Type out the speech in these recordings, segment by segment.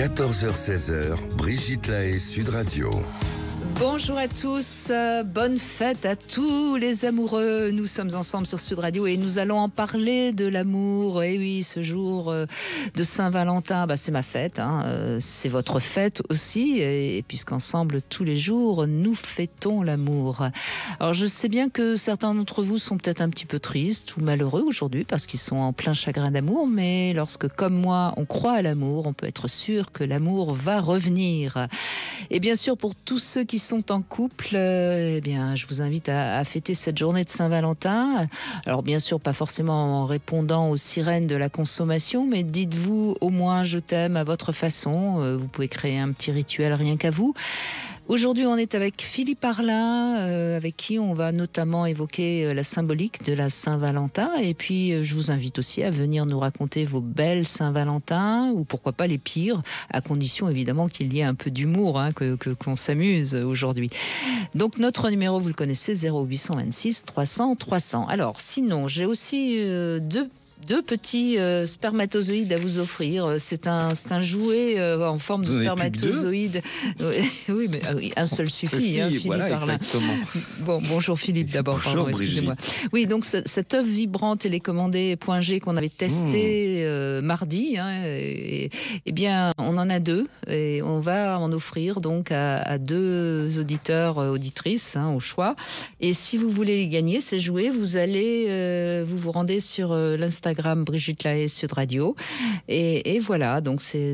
14h-16h, Brigitte Lahaie, Sud Radio. Bonjour à tous, bonne fête à tous les amoureux. Nous sommes ensemble sur Sud Radio et nous allons en parler de l'amour. Et oui, ce jour de Saint-Valentin, c'est ma fête, c'est votre fête aussi. Et puisqu'ensemble, tous les jours, nous fêtons l'amour. Alors je sais bien que certains d'entre vous sont peut-être un petit peu tristes ou malheureux aujourd'hui parce qu'ils sont en plein chagrin d'amour. Mais lorsque, comme moi, on croit à l'amour, on peut être sûr que l'amour va revenir. Et bien sûr, pour tous ceux qui sont en couple, je vous invite à fêter cette journée de Saint-Valentin. Alors bien sûr, pas forcément en répondant aux sirènes de la consommation, mais dites-vous au moins je t'aime à votre façon. Vous pouvez créer un petit rituel rien qu'à vous. Aujourd'hui, on est avec Philippe Arlin, avec qui on va notamment évoquer la symbolique de la Saint-Valentin. Et puis, je vous invite aussi à venir nous raconter vos belles Saint-Valentin, ou pourquoi pas les pires, à condition évidemment qu'il y ait un peu d'humour, qu'on s'amuse aujourd'hui. Donc, notre numéro, vous le connaissez, 0826 300 300. Alors, sinon, j'ai aussi deux petits spermatozoïdes à vous offrir. C'est un jouet en forme de spermatozoïde. Oui, mais un seul suffit. Philippe, voilà, exactement. Bonjour Philippe d'abord. Bonjour, excusez-moi. Oui, donc cette œuf vibrant télécommandé .G qu'on avait testé mardi, bien, on en a deux et on va en offrir donc à deux auditeurs, auditrices, au choix. Et si vous voulez les gagner, ces jouets, vous allez, vous rendez sur l'Instagram Brigitte Lahaie Sud Radio et voilà, donc c'est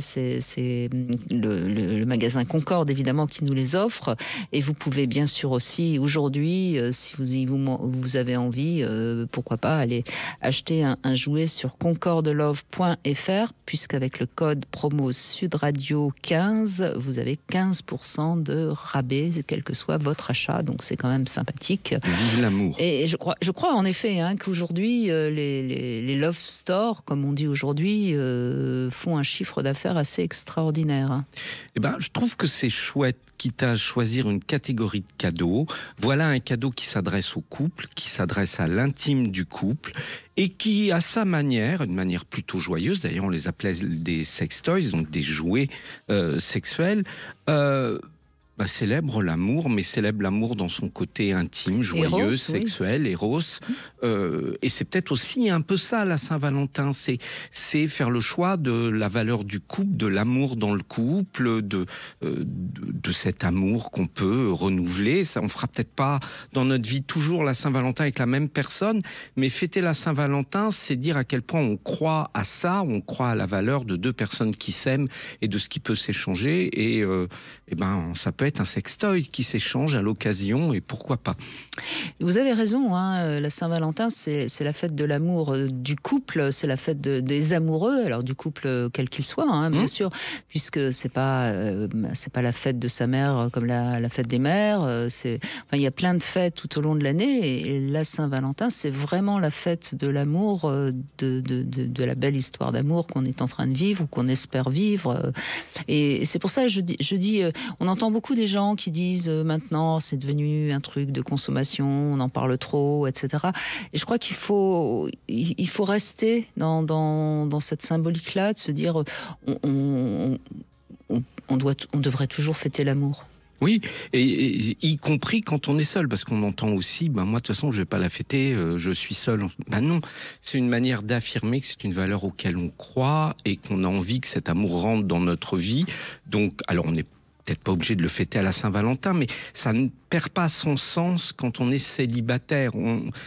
le magasin Concorde évidemment qui nous les offre et vous pouvez bien sûr aussi aujourd'hui si vous avez envie pourquoi pas aller acheter un jouet sur concordelove.fr puisqu'avec le code promo Sud Radio 15 vous avez 15% de rabais quel que soit votre achat, donc c'est quand même sympathique. Vive l'amour. Et je crois en effet qu'aujourd'hui les Love Store, comme on dit aujourd'hui, font un chiffre d'affaires assez extraordinaire. Je trouve que c'est chouette, quitte à choisir une catégorie de cadeaux. Voilà un cadeau qui s'adresse au couple, qui s'adresse à l'intime du couple, et qui, à sa manière, une manière plutôt joyeuse, d'ailleurs on les appelait des sex toys, donc des jouets sexuels, célèbre l'amour, mais célèbre l'amour dans son côté intime, joyeux, Eros, sexuel, éros. Et c'est peut-être aussi un peu ça, la Saint-Valentin. C'est faire le choix de la valeur du couple, de l'amour dans le couple, de cet amour qu'on peut renouveler. Ça, on fera peut-être pas dans notre vie toujours la Saint-Valentin avec la même personne, mais fêter la Saint-Valentin, c'est dire à quel point on croit à ça, on croit à la valeur de deux personnes qui s'aiment et de ce qui peut s'échanger. Et ça peut être un sextoy qui s'échange à l'occasion et pourquoi pas. Vous avez raison, la Saint-Valentin c'est la fête de l'amour du couple, c'est la fête des amoureux, alors du couple quel qu'il soit, bien sûr, puisque c'est pas la fête de sa mère comme la fête des mères, il y a plein de fêtes tout au long de l'année et la Saint-Valentin c'est vraiment la fête de l'amour, de la belle histoire d'amour qu'on est en train de vivre ou qu'on espère vivre, et c'est pour ça que je dis on entend beaucoup des gens qui disent maintenant c'est devenu un truc de consommation, on en parle trop, etc. Et je crois qu'il faut rester dans cette symbolique-là, de se dire on devrait toujours fêter l'amour. Oui, et y compris quand on est seul, parce qu'on entend aussi, moi de toute façon je vais pas la fêter, je suis seul. Non, c'est une manière d'affirmer que c'est une valeur auquel on croit et qu'on a envie que cet amour rentre dans notre vie. Donc, alors on n'est peut-être pas obligé de le fêter à la Saint-Valentin, mais ça ne perd pas son sens quand on est célibataire.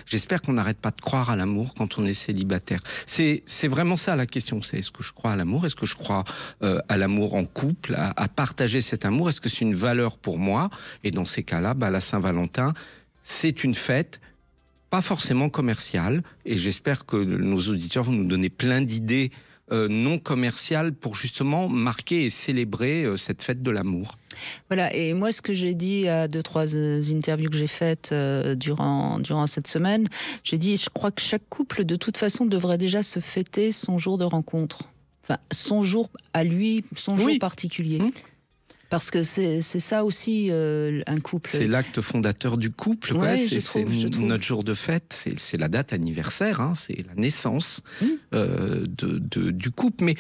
J'espère qu'on n'arrête pas de croire à l'amour quand on est célibataire. C'est vraiment ça la question, c'est est-ce que je crois à l'amour? Est-ce que je crois à l'amour en couple, à partager cet amour? Est-ce que c'est une valeur pour moi? Et dans ces cas-là, la Saint-Valentin, c'est une fête pas forcément commerciale, et j'espère que nos auditeurs vont nous donner plein d'idées non commercial pour justement marquer et célébrer cette fête de l'amour. Voilà, et moi ce que j'ai dit à 2-3 interviews que j'ai faites durant cette semaine, j'ai dit je crois que chaque couple de toute façon devrait déjà se fêter son jour de rencontre. Enfin, son jour à lui, son jour particulier. Parce que c'est ça aussi, un couple. C'est l'acte fondateur du couple, quoi. Ouais, c'est notre jour de fête, c'est la date anniversaire, c'est la naissance du couple. Mais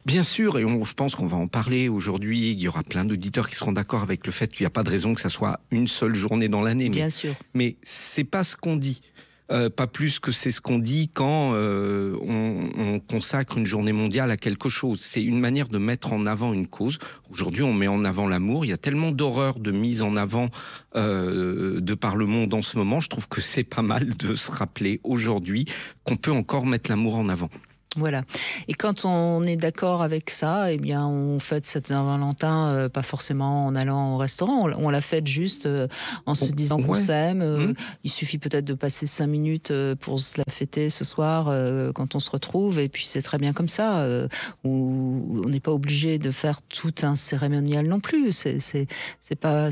Bien sûr, et je pense qu'on va en parler aujourd'hui. Il y aura plein d'auditeurs qui seront d'accord avec le fait qu'il n'y a pas de raison que ça soit une seule journée dans l'année. Bien sûr. Mais c'est pas ce qu'on dit. Pas plus que c'est ce qu'on dit quand on consacre une journée mondiale à quelque chose. C'est une manière de mettre en avant une cause. Aujourd'hui, on met en avant l'amour. Il y a tellement d'horreurs de mise en avant de par le monde en ce moment. Je trouve que c'est pas mal de se rappeler aujourd'hui qu'on peut encore mettre l'amour en avant. Voilà. Et quand on est d'accord avec ça, eh bien, on fête cette Saint-Valentin, pas forcément en allant au restaurant. On la fête juste en se disant qu'on s'aime. Il suffit peut-être de passer 5 minutes pour se la fêter ce soir quand on se retrouve. Et puis c'est très bien comme ça. Où on n'est pas obligé de faire tout un cérémonial non plus. C'est pas.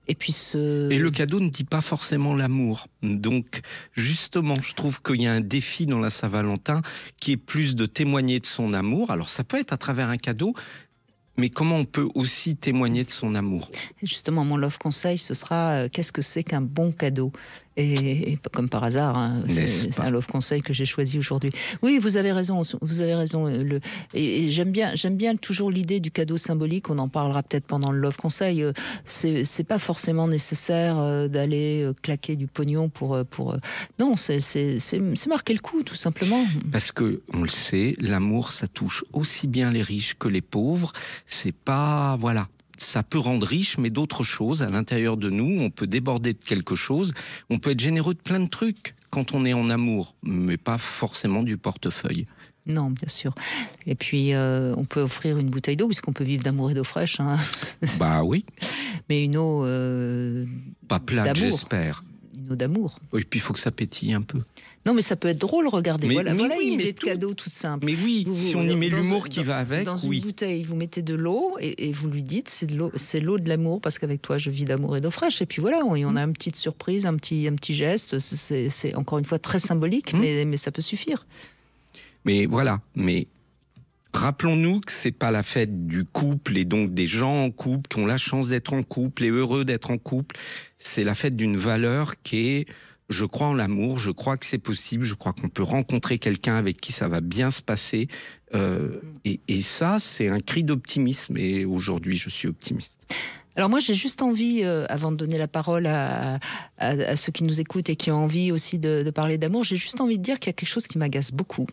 Et puis Et le cadeau ne dit pas forcément l'amour. Donc justement, je trouve qu'il y a un défi dans la Saint-Valentin qui est plus de témoigner de son amour. Alors ça peut être à travers un cadeau, mais comment on peut aussi témoigner de son amour? Justement, mon love conseil, ce sera qu'est-ce que c'est qu'un bon cadeau? Et comme par hasard, hein, c'est un love conseil que j'ai choisi aujourd'hui. Oui, vous avez raison. Vous avez raison. Et j'aime bien toujours l'idée du cadeau symbolique. On en parlera peut-être pendant le love conseil. C'est pas forcément nécessaire d'aller claquer du pognon pour. Non, c'est marquer le coup, tout simplement. Parce que on le sait, l'amour, ça touche aussi bien les riches que les pauvres. C'est pas ça peut rendre riche, mais d'autres choses à l'intérieur de nous. On peut déborder de quelque chose. On peut être généreux de plein de trucs quand on est en amour, mais pas forcément du portefeuille. Non, bien sûr. Et puis, on peut offrir une bouteille d'eau, puisqu'on peut vivre d'amour et d'eau fraîche. Hein. Bah oui. Mais une eau pas plate, j'espère. Une eau d'amour. Oui, puis il faut que ça pétille un peu. Non, mais ça peut être drôle, regardez. Voilà oui, une idée de cadeau toute simple. Mais oui, si on y met l'humour qui va avec. Dans une bouteille, vous mettez de l'eau et vous lui dites c'est l'eau de l'amour, parce qu'avec toi, je vis d'amour et d'eau fraîche. Et puis voilà, on a une petite surprise, un petit geste. C'est encore une fois très symbolique, mais ça peut suffire. Mais voilà, mais rappelons-nous que c'est pas la fête du couple et donc des gens en couple qui ont la chance d'être en couple et heureux d'être en couple. C'est la fête d'une valeur qui est: je crois en l'amour, je crois que c'est possible, je crois qu'on peut rencontrer quelqu'un avec qui ça va bien se passer. Et ça, c'est un cri d'optimisme. Et aujourd'hui, je suis optimiste. Alors moi, j'ai juste envie, avant de donner la parole à ceux qui nous écoutent et qui ont envie aussi de parler d'amour, j'ai juste envie de dire qu'il y a quelque chose qui m'agace beaucoup.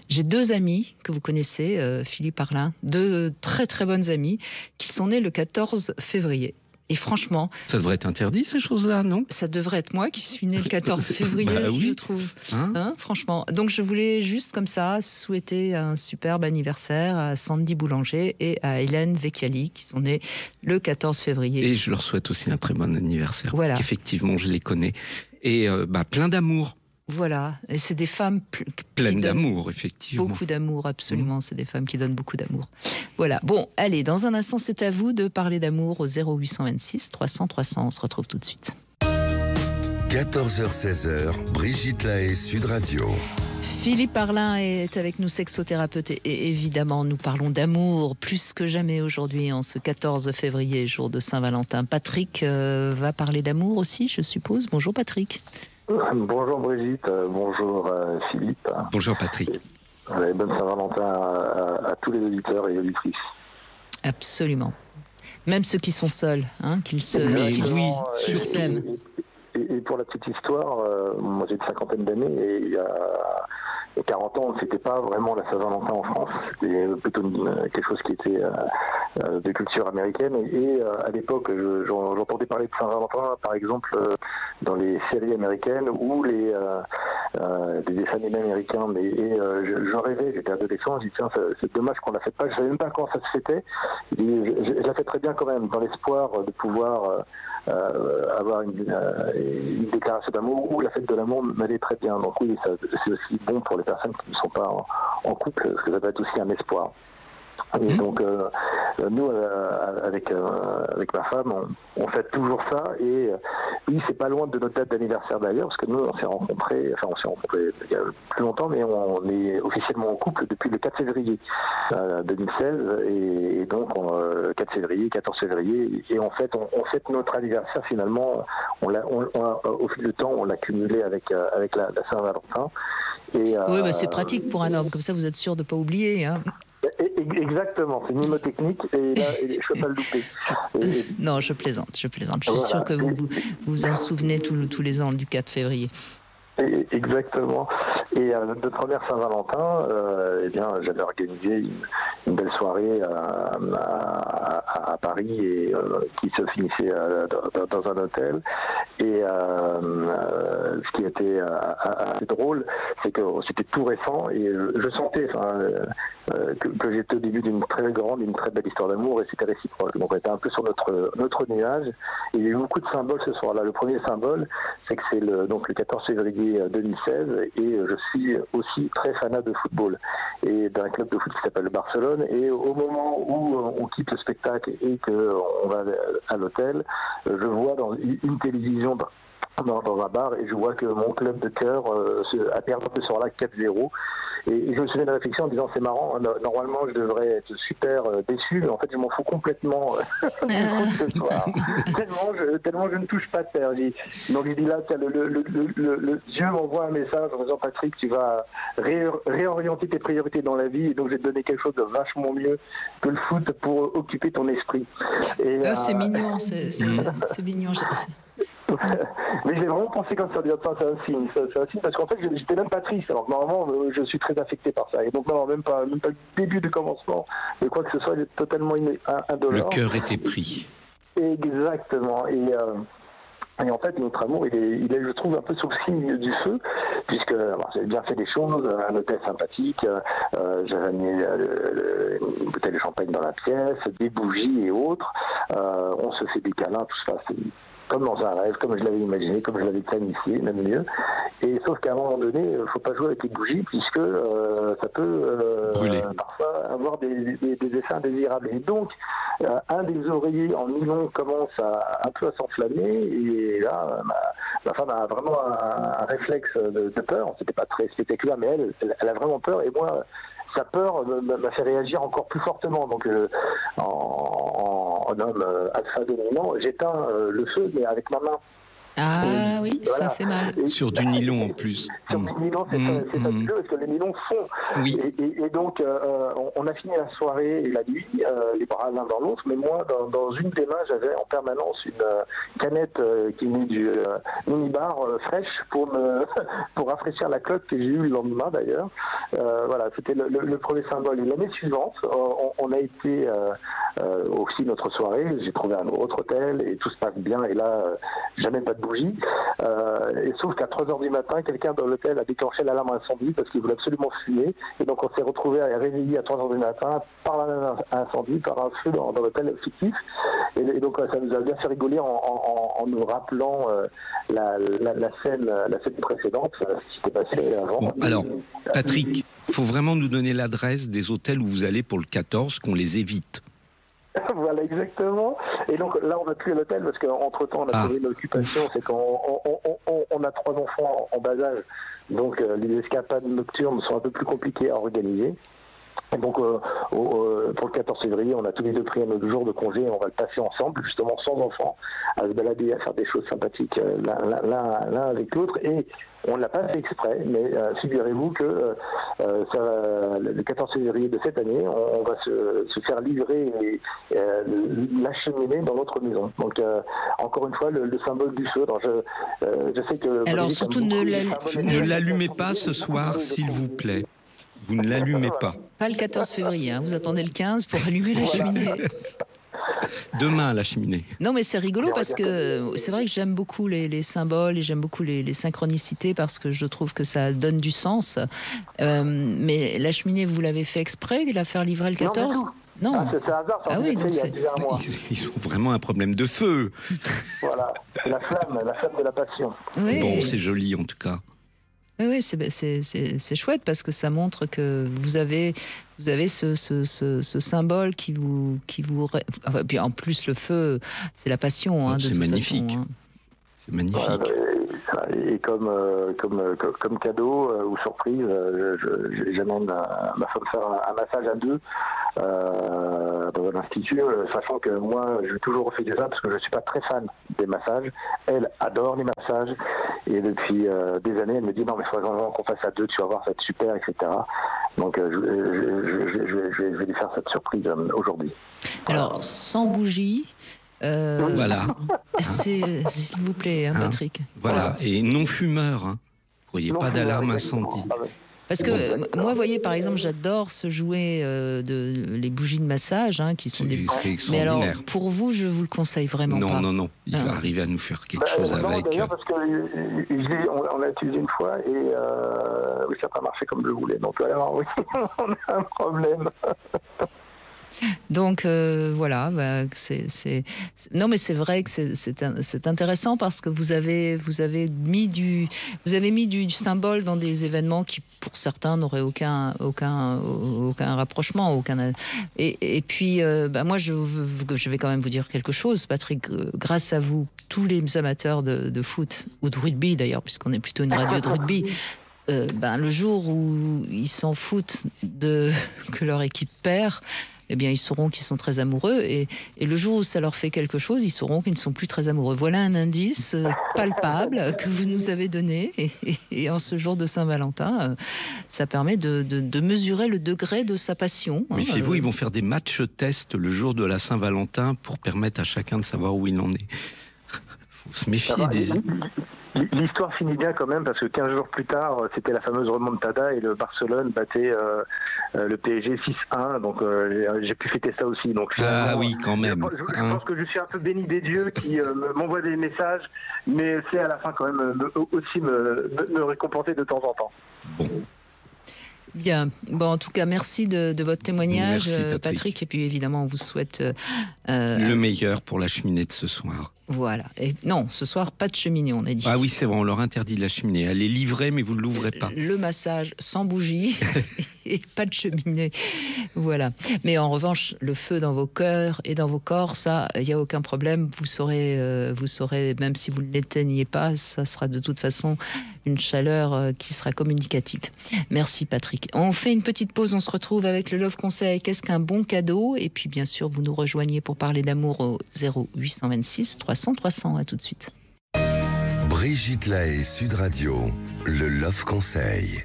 J'ai 2 amis que vous connaissez, Philippe Arlin, 2 très très bonnes amies, qui sont nées le 14 février. Et franchement... Ça devrait être interdit, ces choses-là, non? Ça devrait être moi qui suis née le 14 février, je trouve. Franchement. Donc je voulais juste comme ça souhaiter un superbe anniversaire à Sandy Boulanger et à Hélène Vecchiali, qui sont nées le 14 février. Et je leur souhaite aussi un très bon anniversaire, voilà. Parce qu'effectivement, je les connais. Et plein d'amour. Voilà, et c'est des femmes pleines d'amour, effectivement. Beaucoup d'amour, absolument. C'est des femmes qui donnent beaucoup d'amour. Voilà. Bon, allez, dans un instant, c'est à vous de parler d'amour au 0826 300 300. On se retrouve tout de suite. 14h-16h, Brigitte Lahaie, Sud Radio. Philippe Arlin est avec nous, sexothérapeute, et évidemment, nous parlons d'amour plus que jamais aujourd'hui, en ce 14 février, jour de Saint-Valentin. Patrick va parler d'amour aussi, je suppose. Bonjour Patrick. Bonjour Brigitte, bonjour Philippe. Bonjour Patrick. Bonne Saint-Valentin à tous les auditeurs et auditrices. Absolument. Même ceux qui sont seuls, hein, qu'ils s'aiment. Et pour la petite histoire, moi j'ai une 50aine d'années et il y a 40 ans, c'était pas vraiment la Saint-Valentin en France, c'était plutôt quelque chose qui était de culture américaine. Et à l'époque, j'entendais parler de Saint-Valentin, par exemple, dans les séries américaines ou des dessins animés américains. J'en rêvais, j'étais adolescent, je dis tiens, c'est dommage qu'on la fête pas. Je savais même pas quand ça se fêtait. Je la fête très bien quand même, dans l'espoir de pouvoir avoir une déclaration d'amour ou la fête de l'amour m'allait très bien. Donc oui, c'est aussi bon pour les personnes qui ne sont pas en couple, parce que ça peut être aussi un espoir. Et donc nous avec ma femme on fête toujours ça, et oui, c'est pas loin de notre date d'anniversaire d'ailleurs, parce que nous on s'est rencontrés il y a plus longtemps, mais on est officiellement en couple depuis le 4 février 2016, et donc 4 février, 14 février, et en fait on fête notre anniversaire finalement, au fil du temps on l'a cumulé avec la Saint-Valentin. Oui, c'est pratique pour un homme, comme ça vous êtes sûr de ne pas oublier, hein. Exactement, c'est mnémotechnique et là, je ne peux pas le louper. Non, je plaisante. Je suis sûre que vous vous en souvenez tous les ans du 4 février. Exactement. Et notre première Saint-Valentin, eh bien, j'avais organisé une belle soirée à Paris et qui se finissait dans un hôtel. Et ce qui était assez drôle, c'est que c'était tout récent et je sentais que j'étais au début d'une très belle histoire d'amour et c'était réciproque. Donc on était un peu sur notre nuage. Et il y a eu beaucoup de symboles ce soir-là. Le premier symbole, c'est que c'est le 14 février 2016 et je suis aussi très fanat de football et d'un club de foot qui s'appelle le Barcelone. Et au moment où on quitte le spectacle et qu'on va à l'hôtel, je vois dans une télévision dans un bar et je vois que mon club de cœur a perdu ce soir-là 4-0. Et je me suis fait une réflexion en disant c'est marrant, normalement je devrais être super déçu, mais en fait je m'en fous complètement du foot ce soir. tellement je ne touche pas de terre. Donc il dit là, le Dieu m'envoie un message en disant Patrick, tu vas réorienter tes priorités dans la vie et donc je vais te donner quelque chose de vachement mieux que le foot pour occuper ton esprit. Et, c'est mignon, c'est mignon. Mais j'ai vraiment pensé comme ça, c'est un signe parce qu'en fait j'étais même pas triste, alors que normalement je suis très affecté par ça, et donc non, même pas le début du commencement de quoi que ce soit, il est totalement indolore. Le cœur était pris. Exactement, et en fait, notre amour, il est, je trouve, un peu sous le signe du feu, puisque j'avais bien fait des choses, un hôtel sympathique, j'avais amené une bouteille de champagne dans la pièce, des bougies et autres, on se fait des câlins, tout ça, c'est comme dans un rêve, comme je l'avais imaginé, comme je l'avais planifié, même mieux. Et sauf qu'à un moment donné, il ne faut pas jouer avec les bougies, puisque ça peut brûler, parfois avoir des effets indésirables. Et donc, un des oreillers en nylon commence un peu à s'enflammer, et là, ma femme a vraiment un réflexe de peur. C'était pas très spectaculaire, mais elle a vraiment peur, et moi, sa peur m'a fait réagir encore plus fortement. Donc, en homme alpha dominant, j'éteins le feu, mais avec ma main. Ah oui, voilà. Ça fait mal. Sur du nylon en plus. Sur du nylon, c'est fabuleux parce que les nylons font. Oui. Et donc, on a fini la soirée et la nuit, les bras l'un dans l'autre, mais moi, dans une des mains, j'avais en permanence une canette qui venait du minibar fraîche pour rafraîchir la clope que j'ai eue le lendemain d'ailleurs. Voilà, c'était le premier symbole. Et l'année suivante, on a été aussi notre soirée, j'ai trouvé un autre hôtel et tout se passe bien, et là, jamais pas de bougie. Et sauf qu'à 3h du matin, quelqu'un dans l'hôtel a déclenché l'alarme incendie parce qu'il voulait absolument fumer. Et donc on s'est retrouvé à réveiller à 3h du matin par un incendie, par un feu dans l'hôtel fictif. Et donc ça nous a bien fait rigoler en nous rappelant la scène précédente, ce qui s'était passé avant. Bon, alors, Patrick, il faut vraiment nous donner l'adresse des hôtels où vous allez pour le 14, qu'on les évite. Voilà, exactement. Et donc là, on va plus à l'hôtel parce qu'entre-temps, on a trouvé une occupation. C'est qu'on a 3 enfants en bas âge. Donc les escapades nocturnes sont un peu plus compliquées à organiser. Et donc, pour le 14 février, on a tous les deux pris notre jour de congé et on va le passer ensemble, justement sans enfants, à se balader, à faire des choses sympathiques l'un avec l'autre. Et on ne l'a pas fait exprès, mais figurez-vous que le 14 février de cette année, on va se faire livrer la cheminée dans notre maison. Donc, encore une fois, le symbole du feu. Alors, je sais que... Alors, surtout ne l'allumez pas ce soir, s'il vous plaît. Vous ne l'allumez pas. Pas le 14 février, hein. Vous attendez le 15 pour allumer la cheminée. Demain, la cheminée. Non, mais c'est rigolo parce que c'est vrai que j'aime beaucoup les symboles et j'aime beaucoup les synchronicités parce que je trouve que ça donne du sens. Mais la cheminée, vous l'avez fait exprès de la faire livrer le 14 ? Non. C'est un hasard. Ah oui, donc ils ont vraiment un problème de feu. Voilà, la flamme de la passion. Oui. Bon, c'est joli en tout cas. Oui, c'est chouette parce que ça montre que vous avez ce symbole qui vous enfin, puis en plus le feu, c'est la passion. Hein, c'est magnifique. Façon, hein. C'est magnifique. Voilà. Et comme cadeau ou surprise, j'amène ma femme faire un massage à deux dans un institut, sachant que moi, j'ai toujours refusé ça parce que je ne suis pas très fan des massages. Elle adore les massages et depuis des années, elle me dit non mais il faut vraiment qu'on fasse à deux, tu vas voir, ça va être super, etc. Donc je vais lui faire cette surprise aujourd'hui. Alors, sans bougie. Voilà. S'il vous plaît, hein, Patrick. Voilà, et non-fumeur. Hein. Vous ne croyez pas d'alarme incendie. Parce que moi, vous voyez, par exemple, j'adore ce jouet les bougies de massage, hein, qui sont des... C'est extraordinaire. Mais alors, pour vous, je vous le conseille vraiment pas. Non. Il va arriver à nous faire quelque chose avec. D'ailleurs, parce qu'on l'a utilisé une fois et oui, ça n'a pas marché comme je le voulais. Donc alors, oui, on a un problème. Donc voilà, non mais c'est vrai que c'est intéressant parce que vous avez mis du symbole dans des événements qui pour certains n'auraient aucun rapprochement, et puis moi je vais quand même vous dire quelque chose, Patrick. Grâce à vous, tous les amateurs de foot ou de rugby d'ailleurs, puisqu'on est plutôt une radio de rugby. Le jour où ils s'en foutent que leur équipe perd, eh bien, ils sauront qu'ils sont très amoureux. Et le jour où ça leur fait quelque chose, ils sauront qu'ils ne sont plus très amoureux. Voilà un indice palpable que vous nous avez donné. Et en ce jour de Saint-Valentin, ça permet de mesurer le degré de sa passion. Méfiez-vous, ils vont faire des matchs tests le jour de la Saint-Valentin pour permettre à chacun de savoir où il en est. Faut se méfier des... L'histoire finit bien quand même parce que 15 jours plus tard, c'était la fameuse remontada et le Barcelone battait le PSG 6-1. Donc j'ai pu fêter ça aussi. Donc, oui, quand même. Je pense que je suis un peu béni des dieux qui m'envoient des messages, mais c'est à la fin quand même aussi me récompenser de temps en temps. Bon. Bien. Bon, en tout cas, merci de votre témoignage, merci, Patrick. Et puis évidemment, on vous souhaite le meilleur pour la cheminée de ce soir. Voilà. Et non, ce soir, pas de cheminée, on a dit. Ah oui, c'est vrai, on leur interdit la cheminée. Elle est livrée, mais vous ne l'ouvrez pas. Le massage sans bougie et pas de cheminée. Voilà. Mais en revanche, le feu dans vos cœurs et dans vos corps, ça, il n'y a aucun problème. Vous saurez, même si vous ne l'éteignez pas, ça sera de toute façon une chaleur qui sera communicative. Merci, Patrick. On fait une petite pause, on se retrouve avec le Love Conseil. Qu'est-ce qu'un bon cadeau? Et puis, bien sûr, vous nous rejoignez pour parler d'amour au 0826 300 300. À tout de suite. Brigitte Lahaie, Sud Radio, le Love Conseil.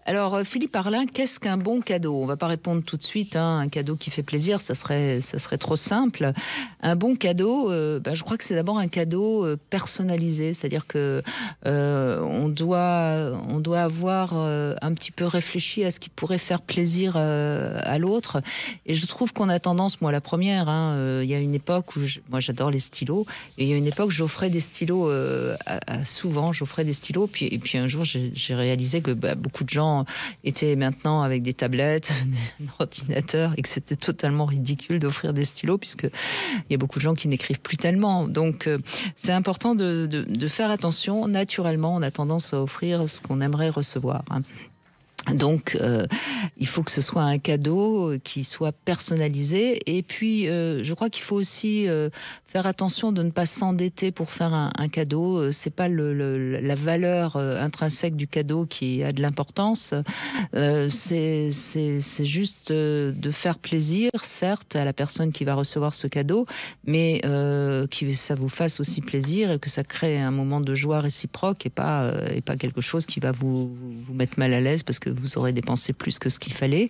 Alors, Philippe Arlin, qu'est-ce qu'un bon cadeau? On ne va pas répondre tout de suite. Un cadeau qui fait plaisir, ça serait trop simple. Un bon cadeau, je crois que c'est d'abord un cadeau personnalisé. C'est-à-dire que on doit avoir un petit peu réfléchi à ce qui pourrait faire plaisir à l'autre. Et je trouve qu'on a tendance, moi la première, il y a une époque où moi j'adore les stylos, et il y a une époque où j'offrais des stylos souvent. J'offrais des stylos, et puis un jour j'ai réalisé que beaucoup de gens étaient maintenant avec des tablettes, des ordinateurs, et que c'était totalement ridicule d'offrir des stylos, puisque il y a beaucoup de gens qui n'écrivent plus tellement. Donc c'est important de faire attention. Naturellement, on a tendance à offrir ce qu'on aimerait recevoir. Donc, il faut que ce soit un cadeau qui soit personnalisé. Et puis, je crois qu'il faut aussi faire attention de ne pas s'endetter pour faire un cadeau. C'est pas la valeur intrinsèque du cadeau qui a de l'importance. C'est juste de faire plaisir, certes, à la personne qui va recevoir ce cadeau, mais que ça vous fasse aussi plaisir et que ça crée un moment de joie réciproque et pas quelque chose qui va vous mettre mal à l'aise parce que vous aurez dépensé plus que ce qu'il fallait.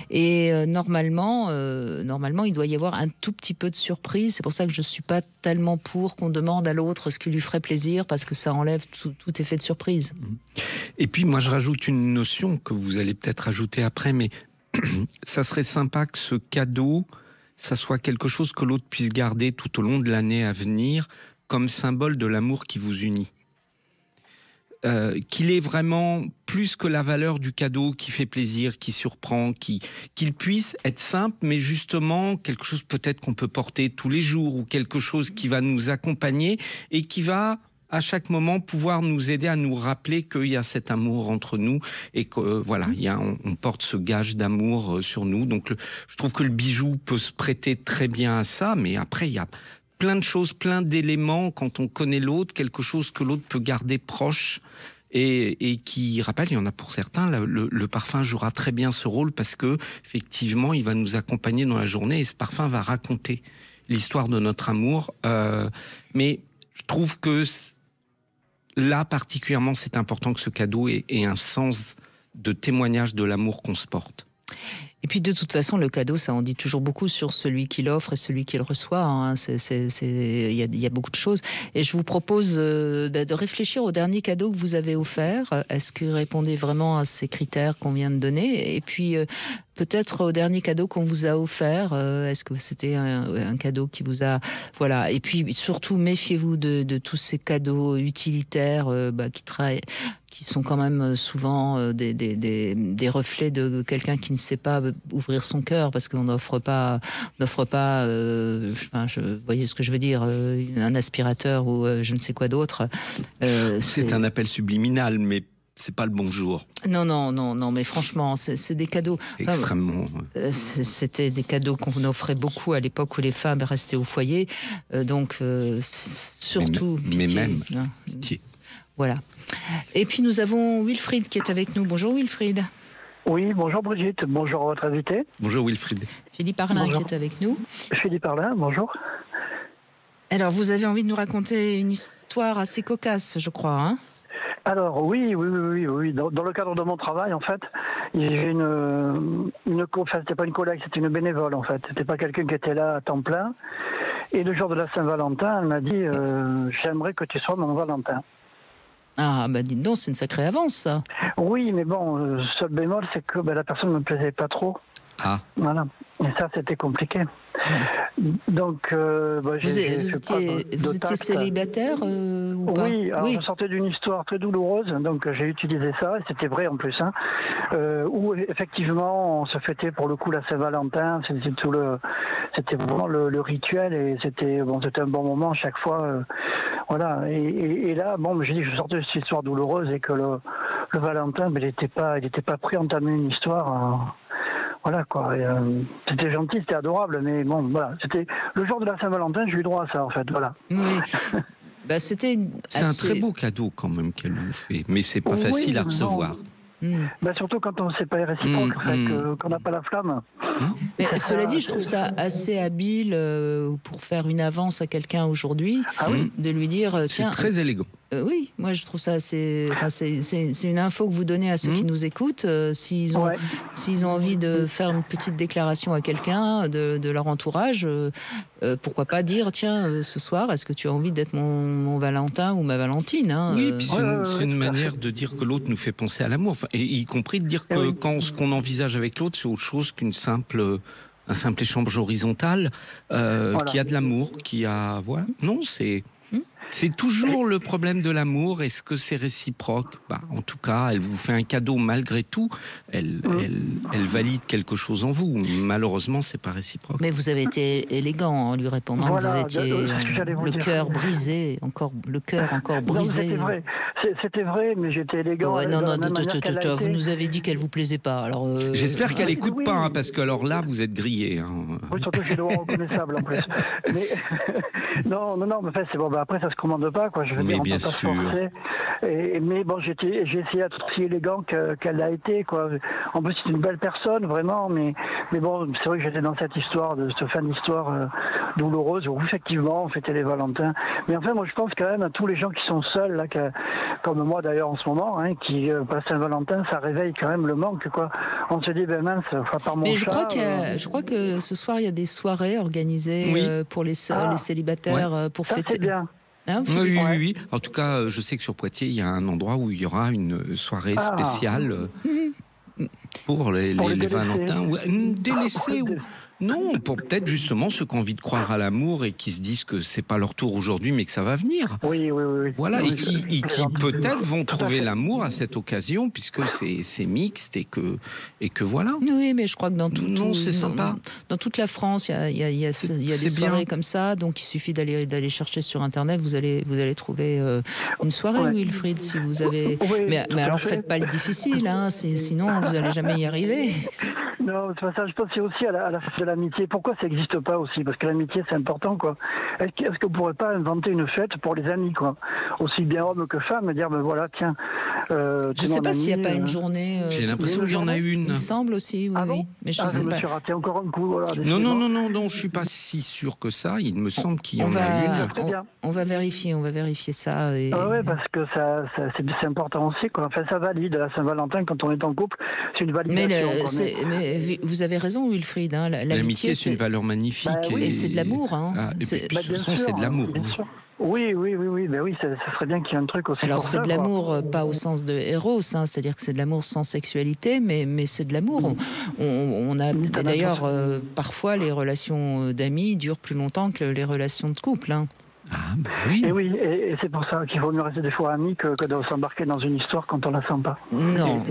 Et normalement, il doit y avoir un tout petit peu de surprise. C'est pour ça que je suis pas tellement pour qu'on demande à l'autre ce qui lui ferait plaisir, parce que ça enlève tout effet de surprise. Et puis moi, je rajoute une notion que vous allez peut-être ajouter après, mais ça serait sympa que ce cadeau, ça soit quelque chose que l'autre puisse garder tout au long de l'année à venir comme symbole de l'amour qui vous unit. Qu'il est vraiment plus que la valeur du cadeau qui fait plaisir, qui surprend, qu'il puisse être simple, mais justement quelque chose peut-être qu'on peut porter tous les jours, ou quelque chose qui va nous accompagner et qui va à chaque moment pouvoir nous aider à nous rappeler qu'il y a cet amour entre nous et que voilà, on porte ce gage d'amour sur nous. Donc je trouve que le bijou peut se prêter très bien à ça, mais après il y a plein de choses, plein d'éléments quand on connaît l'autre, quelque chose que l'autre peut garder proche. Et qui rappelle, il y en a pour certains, le parfum jouera très bien ce rôle parce que effectivement, il va nous accompagner dans la journée et ce parfum va raconter l'histoire de notre amour. Mais je trouve que là, particulièrement, c'est important que ce cadeau ait un sens de témoignage de l'amour qu'on se porte. Et puis de toute façon, le cadeau, ça en dit toujours beaucoup sur celui qui l'offre et celui qui le reçoit. Hein. Il y a beaucoup de choses. Et je vous propose de réfléchir au dernier cadeau que vous avez offert. Est-ce que vous répondez vraiment à ces critères qu'on vient de donner? Et puis peut-être au dernier cadeau qu'on vous a offert, est-ce que c'était un cadeau qui vous a... Voilà. Et puis surtout, méfiez-vous de tous ces cadeaux utilitaires qui sont quand même souvent des reflets de quelqu'un qui ne sait pas ouvrir son cœur, parce qu'on n'offre pas vous voyez ce que je veux dire, un aspirateur ou je ne sais quoi d'autre. C'est un appel subliminal, mais c'est pas le bonjour. Non, mais franchement, c'est des cadeaux. Extrêmement. C'était des cadeaux qu'on offrait beaucoup à l'époque où les femmes restaient au foyer. Donc, surtout, mais pitié. Même, Hein. pitié. Voilà. Et puis nous avons Wilfried qui est avec nous. Bonjour Wilfried. Oui, bonjour Brigitte, bonjour à votre invité. Bonjour Wilfried. Philippe Arlin qui est avec nous. Philippe Arlin, bonjour. Alors, vous avez envie de nous raconter une histoire assez cocasse, je crois, hein? Alors, oui. Dans le cadre de mon travail, en fait, j'ai c'était pas une collègue, c'était une bénévole, en fait. C'était pas quelqu'un qui était là à temps plein. Et le jour de la Saint-Valentin, elle m'a dit j'aimerais que tu sois mon Valentin. Ah, dites donc, c'est une sacrée avance, ça. Oui, mais bon, seul bémol, c'est que la personne ne me plaisait pas trop. Ah. Voilà. Et ça, c'était compliqué. Donc, vous étiez célibataire ou pas? Oui, alors je sortais d'une histoire très douloureuse, donc j'ai utilisé ça, et c'était vrai en plus, hein, où effectivement on se fêtait pour le coup la Saint-Valentin, c'était vraiment le rituel, et c'était un bon moment chaque fois, voilà. Et là, j'ai dit que je sortais de cette histoire douloureuse et que le Valentin, il n'était pas prêt à entamer une histoire. Voilà quoi, c'était gentil, c'était adorable, mais bon, voilà, c'était le jour de la Saint-Valentin, j'ai eu droit à ça en fait, voilà. Oui. C'est un très beau cadeau quand même qu'elle vous fait, mais c'est pas facile à recevoir. Surtout quand on ne sait pas réciproque, qu'on n'a pas la flamme. Mais cela dit, je trouve ça assez habile pour faire une avance à quelqu'un aujourd'hui, de lui dire tiens. C'est très élégant. Oui, moi je trouve ça assez. C'est une info que vous donnez à ceux qui nous écoutent. S'ils ont envie de faire une petite déclaration à quelqu'un de leur entourage, pourquoi pas dire tiens, ce soir, est-ce que tu as envie d'être mon Valentin ou ma Valentine, hein, Oui, puis c'est une manière de dire que l'autre nous fait penser à l'amour, et y compris de dire que quand ce qu'on envisage avec l'autre, c'est autre chose qu'un simple échange horizontal qui a de l'amour, qui a non, c'est toujours le problème de l'amour. Est-ce que c'est réciproque? En tout cas, elle vous fait un cadeau malgré tout. Elle valide quelque chose en vous. Malheureusement, c'est pas réciproque. Mais vous avez été élégant en lui répondant. Vous étiez le cœur brisé, le cœur encore brisé. Non, c'était vrai, mais j'étais élégant. Vous nous avez dit qu'elle vous plaisait pas. Alors j'espère qu'elle écoute pas, parce que alors là, vous êtes grillé. Oui, surtout que j'ai le droit reconnaissable en plus. Mais non, mais c'est bon. Après, ça se commande pas, quoi. Je veux dire, bien sûr. Mais bon, j'ai essayé d'être aussi élégant qu'elle l'a été, quoi. En plus, c'est une belle personne, vraiment. Mais bon, c'est vrai que j'étais dans cette fin d'histoire douloureuse où effectivement on fêtait les Valentins. Mais enfin, moi, je pense quand même à tous les gens qui sont seuls là, comme moi d'ailleurs en ce moment, qui passent Saint-Valentin, ça réveille quand même le manque, quoi. On se dit mince, par mon chat. Mais je crois que ce soir il y a des soirées organisées pour les célibataires pour fêter. C'est bien. Hein, oui. En tout cas, je sais que sur Poitiers, il y a un endroit où il y aura une soirée spéciale pour les Valentins. Délaissés ou... Non, pour peut-être justement ceux qui ont envie de croire à l'amour et qui se disent que c'est pas leur tour aujourd'hui, mais que ça va venir. Oui. Voilà, et qui peut-être vont trouver l'amour à cette occasion, puisque c'est mixte et que voilà. Oui, mais je crois que dans c'est sympa. Dans toute la France, il y a des soirées comme ça, donc il suffit d'aller chercher sur Internet, vous allez trouver une soirée, Wilfried, si vous avez. Mais alors faites pas le difficile, sinon vous allez jamais y arriver. Non, c'est pas ça. Je pensais aussi à la fête de l'amitié. Pourquoi ça n'existe pas aussi? Parce que l'amitié, c'est important, quoi. Est-ce qu'on pourrait pas inventer une fête pour les amis, quoi? Aussi bien hommes que femmes, dire, ben voilà, tiens. Je ne sais pas s'il n'y a pas une journée. J'ai l'impression qu'il y en a une. Il me semble aussi, oui. Ah bon? Oui. Mais je je sais me pas. suis raté encore un coup. Voilà, Non, je suis pas si sûr que ça. Il me semble qu'il y en a une. Très bien. On va vérifier ça. Et... Ah ouais, parce que c'est important aussi, quoi. Enfin, ça valide la Saint-Valentin quand on est en couple. C'est une validation. Mais vous avez raison, Wilfried. Hein, l'amitié, c'est une valeur magnifique. Bah, oui. Et c'est de l'amour. Hein. Et puis, de toute façon, c'est de l'amour. Oui. Ben oui, ça serait bien qu'il y ait un truc aussi. Alors, pour c'est ça, de l'amour, pas au sens de Eros, hein, c'est-à-dire que c'est de l'amour sans sexualité, mais c'est de l'amour. On a d'ailleurs, parfois, les relations d'amis durent plus longtemps que les relations de couple. Hein. Ah, ben oui. Et oui, et c'est pour ça qu'il vaut mieux rester des fois amis que de s'embarquer dans une histoire quand on la sent pas. Non.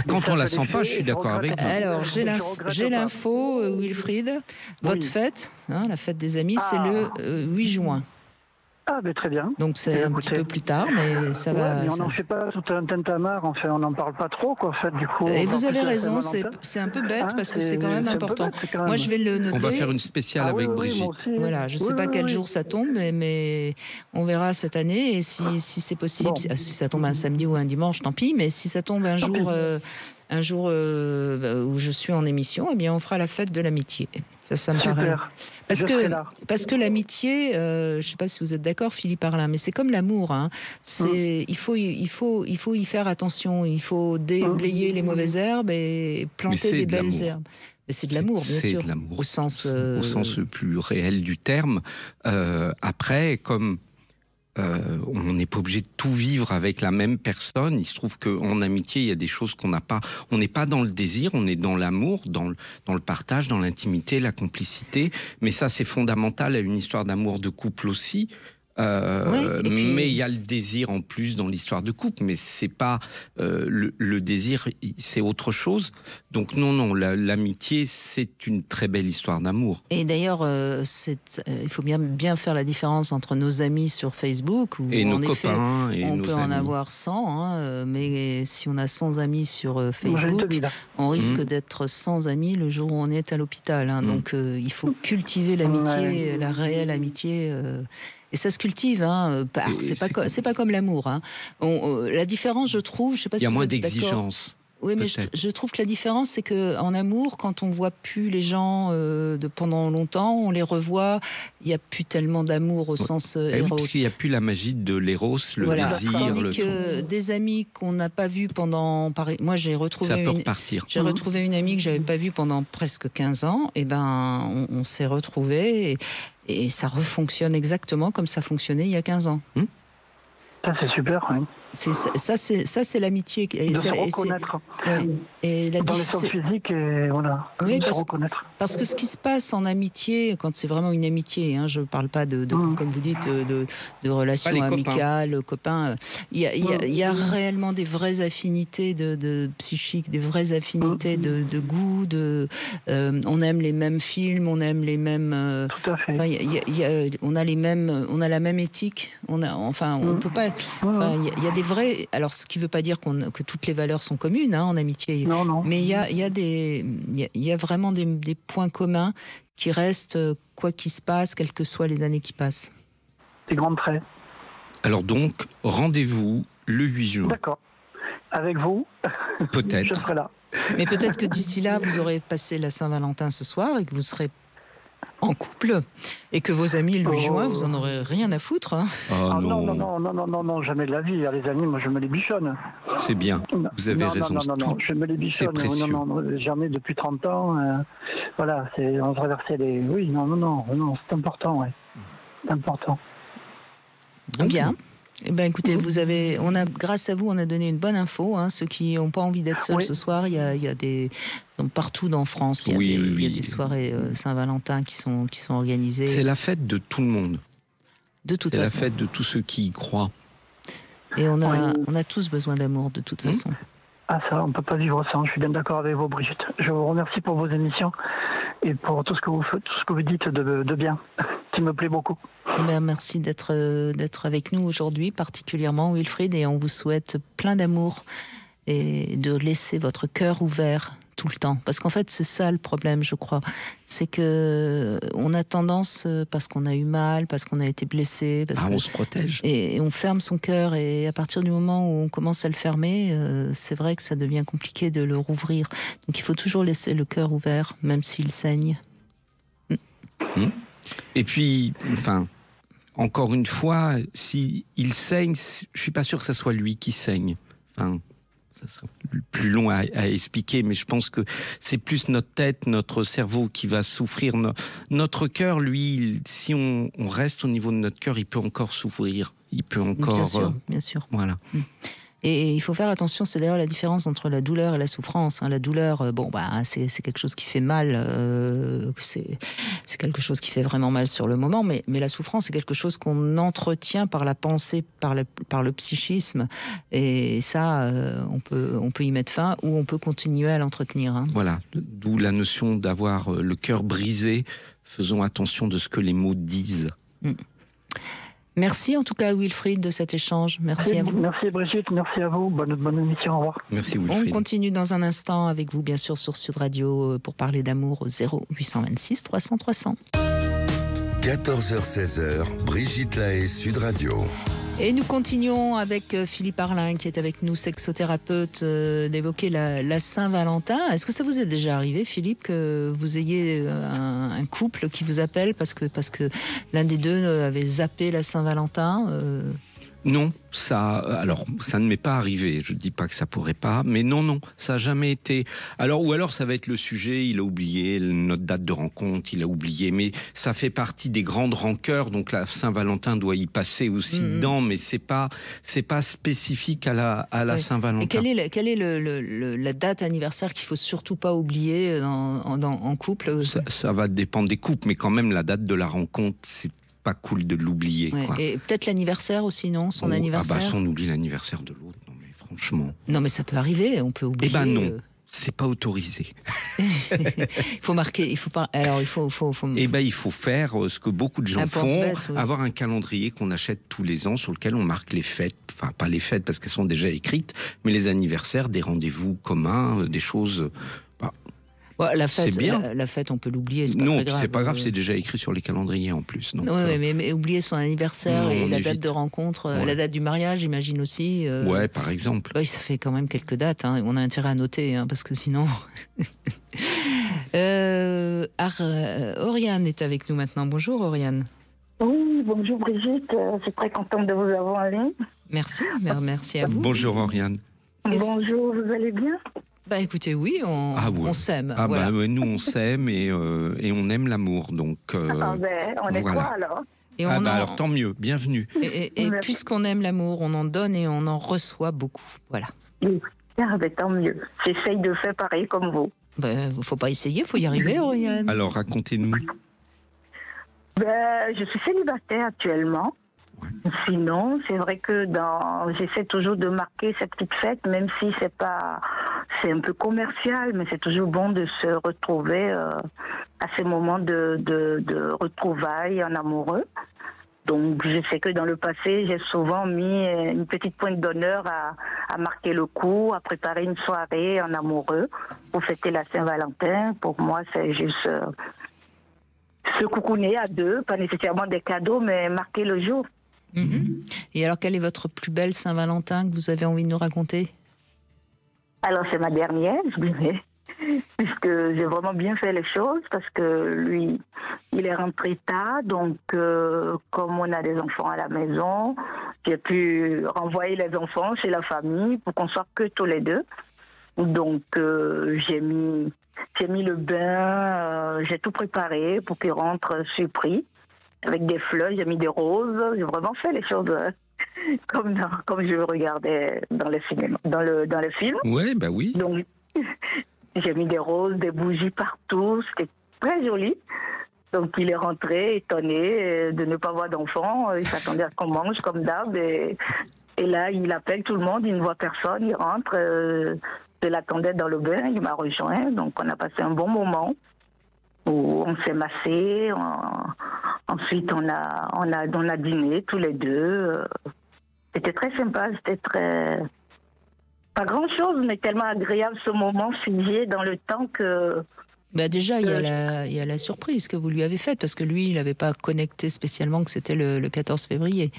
Quand on la sent pas, je suis d'accord avec vous. Alors, j'ai l'info, Wilfried. Votre fête, hein, la fête des amis, c'est le 8 juin. Ah, ben très bien. Donc c'est un petit peu plus tard, mais ça va. Mais on n'en fait pas tout un tintamarre, enfin, on n'en parle pas trop, quoi, en fait, du coup. Et vous avez raison, c'est un peu bête parce que c'est quand même important. Moi, je vais le noter. On va faire une spéciale avec Brigitte. Voilà, je ne sais pas quel jour ça tombe, mais on verra cette année. Et si c'est possible, si ça tombe un samedi ou un dimanche, tant pis. Mais si ça tombe un jour où je suis en émission, eh bien, on fera la fête de l'amitié. Ça me paraît. Parce que l'amitié, je ne sais pas si vous êtes d'accord, Philippe Arlin, mais c'est comme l'amour. Hein. Il faut y faire attention. Il faut déblayer les mauvaises herbes et planter des belles herbes. Mais c'est de l'amour, bien sûr. C'est de l'amour. Au sens plus réel du terme. Après, comme on n'est pas obligé de tout vivre avec la même personne. Il se trouve qu'en amitié, il y a des choses qu'on n'a pas. On n'est pas dans le désir, on est dans l'amour, dans le partage, dans l'intimité, la complicité. Mais ça, c'est fondamental à une histoire d'amour de couple aussi. Mais il y a le désir en plus dans l'histoire de couple, mais c'est pas le désir, c'est autre chose. Donc non, l'amitié, c'est une très belle histoire d'amour. Et d'ailleurs, il faut bien faire la différence entre nos amis sur Facebook où et nos en copains effet, et on nos peut amis. en avoir 100, mais si on a 100 amis sur Facebook, on risque d'être sans amis le jour où on est à l'hôpital. Hein. Donc il faut cultiver l'amitié, la réelle amitié. Et ça se cultive, hein. C'est pas comme l'amour. Hein. La différence, je trouve, je sais pas si vous êtes d'accord. Il y a moins d'exigence. Oui, mais je trouve que la différence, c'est qu'en amour, quand on voit plus les gens pendant longtemps, on les revoit, il n'y a plus tellement d'amour au sens éros. Parce qu'il n'y a plus la magie de l'éros, le désir. Tandis que des amis qu'on n'a pas vus pendant... Moi, j'ai retrouvé une amie que j'avais pas vue pendant presque 15 ans, et ben, on s'est retrouvés, et ça refonctionne exactement comme ça fonctionnait il y a 15 ans. Ça, c'est super, oui. Ça, c'est l'amitié. De se reconnaître. Dans les sens physiques, et voilà. Oui, se reconnaître. Parce que ce qui se passe en amitié, quand c'est vraiment une amitié, hein, je ne parle pas comme vous dites, de relations amicales, copains. Il y a réellement des vraies affinités de psychiques, des vraies affinités de goût. On aime les mêmes films, on aime les mêmes. Tout à fait. On a la même éthique. On peut pas. Il y a des vrais. Alors, ce qui ne veut pas dire que toutes les valeurs sont communes en amitié. Non. Mais il y a vraiment des points communs qui restent, quoi qu'il se passe, quelles que soient les années qui passent. Des grands traits. Alors donc, rendez-vous le 8 juin. D'accord. Avec vous, peut-être. Je serai là. Mais peut-être que d'ici là, vous aurez passé la Saint-Valentin ce soir et que vous serez en couple et que vos amis le 8 juin, vous en aurez rien à foutre. Hein. Non, jamais de la vie. Les amis, moi je me les bichonne. C'est bien, vous avez raison. Non, je me les bichonne. Non, jamais depuis 30 ans. Voilà, on traversait les... Oui, non, c'est important, ouais. C'est important. Bien. Eh ben, écoutez, grâce à vous, on a donné une bonne info. Hein. Ceux qui n'ont pas envie d'être seuls ce soir, il y a donc partout dans France, il y a des soirées Saint-Valentin qui sont organisées. C'est la fête de tout le monde. De toute façon. C'est la fête de tous ceux qui y croient. Et on a tous besoin d'amour, de toute façon. Ah ça, on ne peut pas vivre sans. Je suis bien d'accord avec vous, Brigitte. Je vous remercie pour vos émissions et pour tout ce que vous faites, tout ce que vous dites de bien, qui me plaît beaucoup. Merci d'être avec nous aujourd'hui, particulièrement Wilfried, et on vous souhaite plein d'amour et de laisser votre cœur ouvert tout le temps. Parce qu'en fait, c'est ça le problème, je crois. C'est que on a tendance, parce qu'on a eu mal, parce qu'on a été blessé, on se protège. Et on ferme son cœur. Et à partir du moment où on commence à le fermer, c'est vrai que ça devient compliqué de le rouvrir. Donc il faut toujours laisser le cœur ouvert, même s'il saigne. Et puis, encore une fois, si il saigne, je suis pas sûr que ça soit lui qui saigne. Ça serait plus long à expliquer, mais je pense que c'est plus notre tête, notre cerveau qui va souffrir. Notre cœur, lui, si on reste au niveau de notre cœur, il peut encore souffrir. Il peut encore... Bien sûr. Voilà. Et il faut faire attention, c'est d'ailleurs la différence entre la douleur et la souffrance. La douleur, c'est quelque chose qui fait mal, c'est quelque chose qui fait vraiment mal sur le moment, mais la souffrance, c'est quelque chose qu'on entretient par la pensée, par le psychisme, et ça, on peut y mettre fin, ou on peut continuer à l'entretenir. Voilà, d'où la notion d'avoir le cœur brisé. Faisons attention de ce que les mots disent. Merci en tout cas Wilfried de cet échange. Merci à vous. Merci Brigitte, merci à vous. Bonne émission, au revoir. Merci Wilfried. On continue dans un instant avec vous bien sûr sur Sud Radio pour parler d'amour au 0826 300 300. 14h-16h, Brigitte Lahaie, Sud Radio. Et nous continuons avec Philippe Arlin qui est avec nous, sexothérapeute, d'évoquer la Saint-Valentin. Est-ce que ça vous est déjà arrivé, Philippe, que vous ayez un couple qui vous appelle parce que l'un des deux avait zappé la Saint-Valentin Non, ça ne m'est pas arrivé. Je ne dis pas que ça pourrait pas, mais non, ça n'a jamais été. Ou alors ça va être le sujet, il a oublié notre date de rencontre, il a oublié, mais ça fait partie des grandes rancœurs, donc la Saint-Valentin doit y passer aussi dedans, mais c'est pas spécifique à la Saint-Valentin. Et quelle est la date anniversaire qu'il faut surtout pas oublier en couple? Ça va dépendre des couples, mais quand même la date de la rencontre, c'est pas cool de l'oublier. Ouais, et peut-être l'anniversaire aussi, non? Son anniversaire. Si on oublie l'anniversaire de l'autre, non mais franchement. Non mais ça peut arriver, on peut oublier. Non, c'est pas autorisé. Il faut marquer, il faut pas. Alors il faut. Il faut faire ce que beaucoup de gens font, avoir un calendrier qu'on achète tous les ans sur lequel on marque les fêtes, enfin pas les fêtes parce qu'elles sont déjà écrites, mais les anniversaires, des rendez-vous communs, des choses. La fête, c'est bien. La fête, on peut l'oublier. C'est pas non, très grave. C'est pas grave, c'est déjà écrit sur les calendriers en plus. Mais oublier son anniversaire et la date de rencontre, la date du mariage, j'imagine aussi. Ouais, par exemple. Ça fait quand même quelques dates. On a intérêt à noter, parce que sinon. Oriane est avec nous maintenant. Bonjour, Oriane. Oui, bonjour Brigitte. Je suis très contente de vous avoir en ligne. Merci à vous. Bonjour, Oriane. Bonjour, vous allez bien? Écoutez, oui, on s'aime. Voilà. Nous, on s'aime et on aime l'amour. Donc, on est quoi alors? Alors tant mieux, bienvenue. Et puisqu'on aime l'amour, on en donne et on en reçoit beaucoup. Voilà. Tant mieux. J'essaye de faire pareil comme vous. Faut pas essayer, faut y arriver, Oriane. Alors, racontez-nous. Je suis célibataire actuellement. Sinon, c'est vrai que j'essaie toujours de marquer cette petite fête, même si c'est un peu commercial, mais c'est toujours bon de se retrouver à ces moments de retrouvailles en amoureux. Donc, je sais que dans le passé, j'ai souvent mis une petite pointe d'honneur à marquer le coup, à préparer une soirée en amoureux pour fêter la Saint-Valentin. Pour moi, c'est juste se coucouner à deux, pas nécessairement des cadeaux, mais marquer le jour. Et alors, quelle est votre plus belle Saint-Valentin que vous avez envie de nous raconter? Alors, c'est ma dernière, je dirais, puisque j'ai vraiment bien fait les choses, parce que lui, il est rentré tard, donc comme on a des enfants à la maison, j'ai pu renvoyer les enfants chez la famille pour qu'on soit que tous les deux. Donc, j'ai mis le bain, j'ai tout préparé pour qu'il rentre surpris. Avec des fleurs, j'ai mis des roses, j'ai vraiment fait les choses comme je regardais dans le cinéma, dans le film. Ouais, oui. Donc, j'ai mis des roses, des bougies partout, c'était très joli. Donc, il est rentré étonné de ne pas voir d'enfant. Il s'attendait à ce qu'on mange comme d'hab. Et là, il appelle tout le monde, il ne voit personne, il rentre. Je l'attendais dans le bain, il m'a rejoint. Donc, on a passé un bon moment où on s'est massé. Ensuite, on a dîné tous les deux. C'était très sympa, c'était très Pas grand-chose, mais tellement agréable ce moment figé dans le temps que... Bah déjà, il y a la surprise que vous lui avez faite, parce que lui, il n'avait pas connecté spécialement que c'était le 14 février.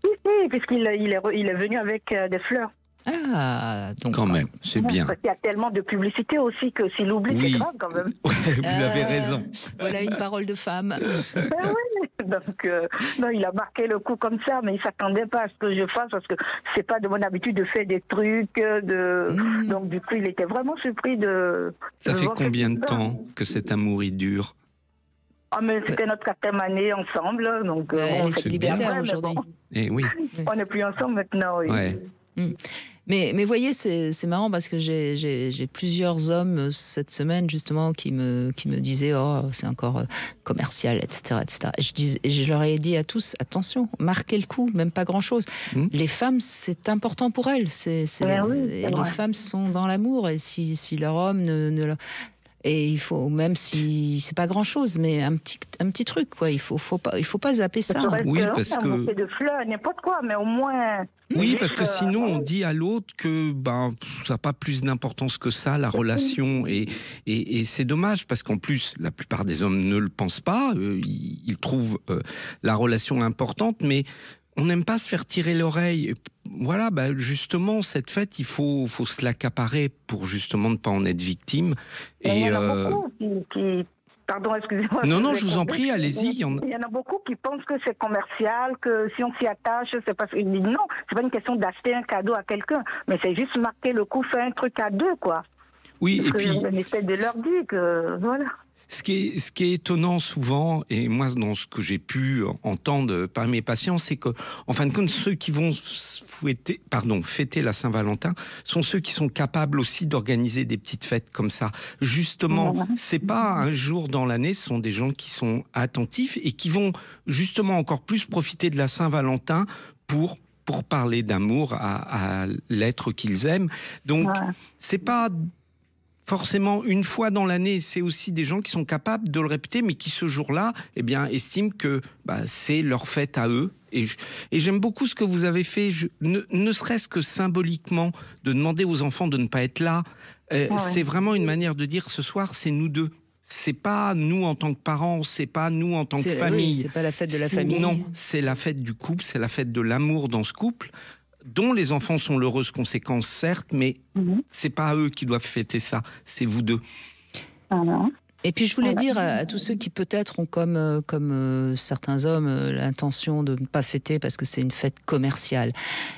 Oui, puisqu'il est venu avec des fleurs. Ah, donc Quand même, c'est bien. Parce qu'il y a tellement de publicité aussi que s'il oublie, c'est grave quand même. Ouais, vous avez raison. Voilà une parole de femme. Ben oui, donc non, il a marqué le coup comme ça, mais il s'attendait pas à ce que je fasse parce que c'est pas de mon habitude de faire des trucs. Donc du coup, il était vraiment surpris de. Ça fait voir combien de cette- temps que cet amour il dure? Ah mais c'était notre 4e année ensemble, donc Elle est c'est célibataire bien, aujourd'hui. Eh oui. on n'est plus ensemble maintenant. Oui. Ouais. Mais voyez, c'est marrant parce que j'ai plusieurs hommes cette semaine justement qui me disaient oh c'est encore commercial, etc., etc. Et je leur ai dit à tous attention, marquez le coup, même pas grand chose. Les femmes, c'est important pour elles. Les femmes sont dans l'amour et si leur homme ne et il faut, même si c'est pas grand chose, mais un petit truc, quoi. Il faut pas zapper ça. Oui, parce que. Un bouquet de fleurs, n'importe quoi, mais au moins. Oui, parce que sinon on dit à l'autre que ça n'a pas plus d'importance que ça, la relation. Et c'est dommage, parce qu'en plus, la plupart des hommes ne le pensent pas. Ils trouvent la relation importante, mais on n'aime pas se faire tirer l'oreille. Voilà, justement, cette fête, il faut se l'accaparer pour justement ne pas en être victime. Et il y en a beaucoup qui... Pardon, excusez-moi. Non, je vous en prie, allez-y. Il y en a beaucoup qui pensent que c'est commercial, que si on s'y attache, c'est parce qu'ils disent non, c'est pas une question d'acheter un cadeau à quelqu'un, mais c'est juste marquer le coup, faire un truc à deux, quoi. Oui, parce et puis... On essaie de leur dire que, voilà. Ce qui est étonnant souvent, et moi dans ce que j'ai pu entendre par mes patients, c'est que, en fin de compte, ceux qui vont fêter la Saint-Valentin sont ceux qui sont capables aussi d'organiser des petites fêtes comme ça. Justement, c'est pas un jour dans l'année, ce sont des gens qui sont attentifs et qui vont justement encore plus profiter de la Saint-Valentin pour parler d'amour à l'être qu'ils aiment. Donc, c'est pas forcément une fois dans l'année, c'est aussi des gens qui sont capables de le répéter, mais qui ce jour-là, estiment que c'est leur fête à eux. Et j'aime beaucoup ce que vous avez fait, ne serait-ce que symboliquement, de demander aux enfants de ne pas être là. C'est vraiment une manière de dire ce soir, c'est nous deux. C'est pas nous en tant que parents, c'est pas nous en tant que famille. Oui, c'est pas la fête de la famille. Non, c'est la fête du couple, c'est la fête de l'amour dans ce couple, dont les enfants sont l'heureuse conséquence, certes, mais c'est pas eux qui doivent fêter ça, c'est vous deux. Et puis je voulais dire à tous ceux qui peut-être ont comme certains hommes l'intention de ne pas fêter parce que c'est une fête commerciale,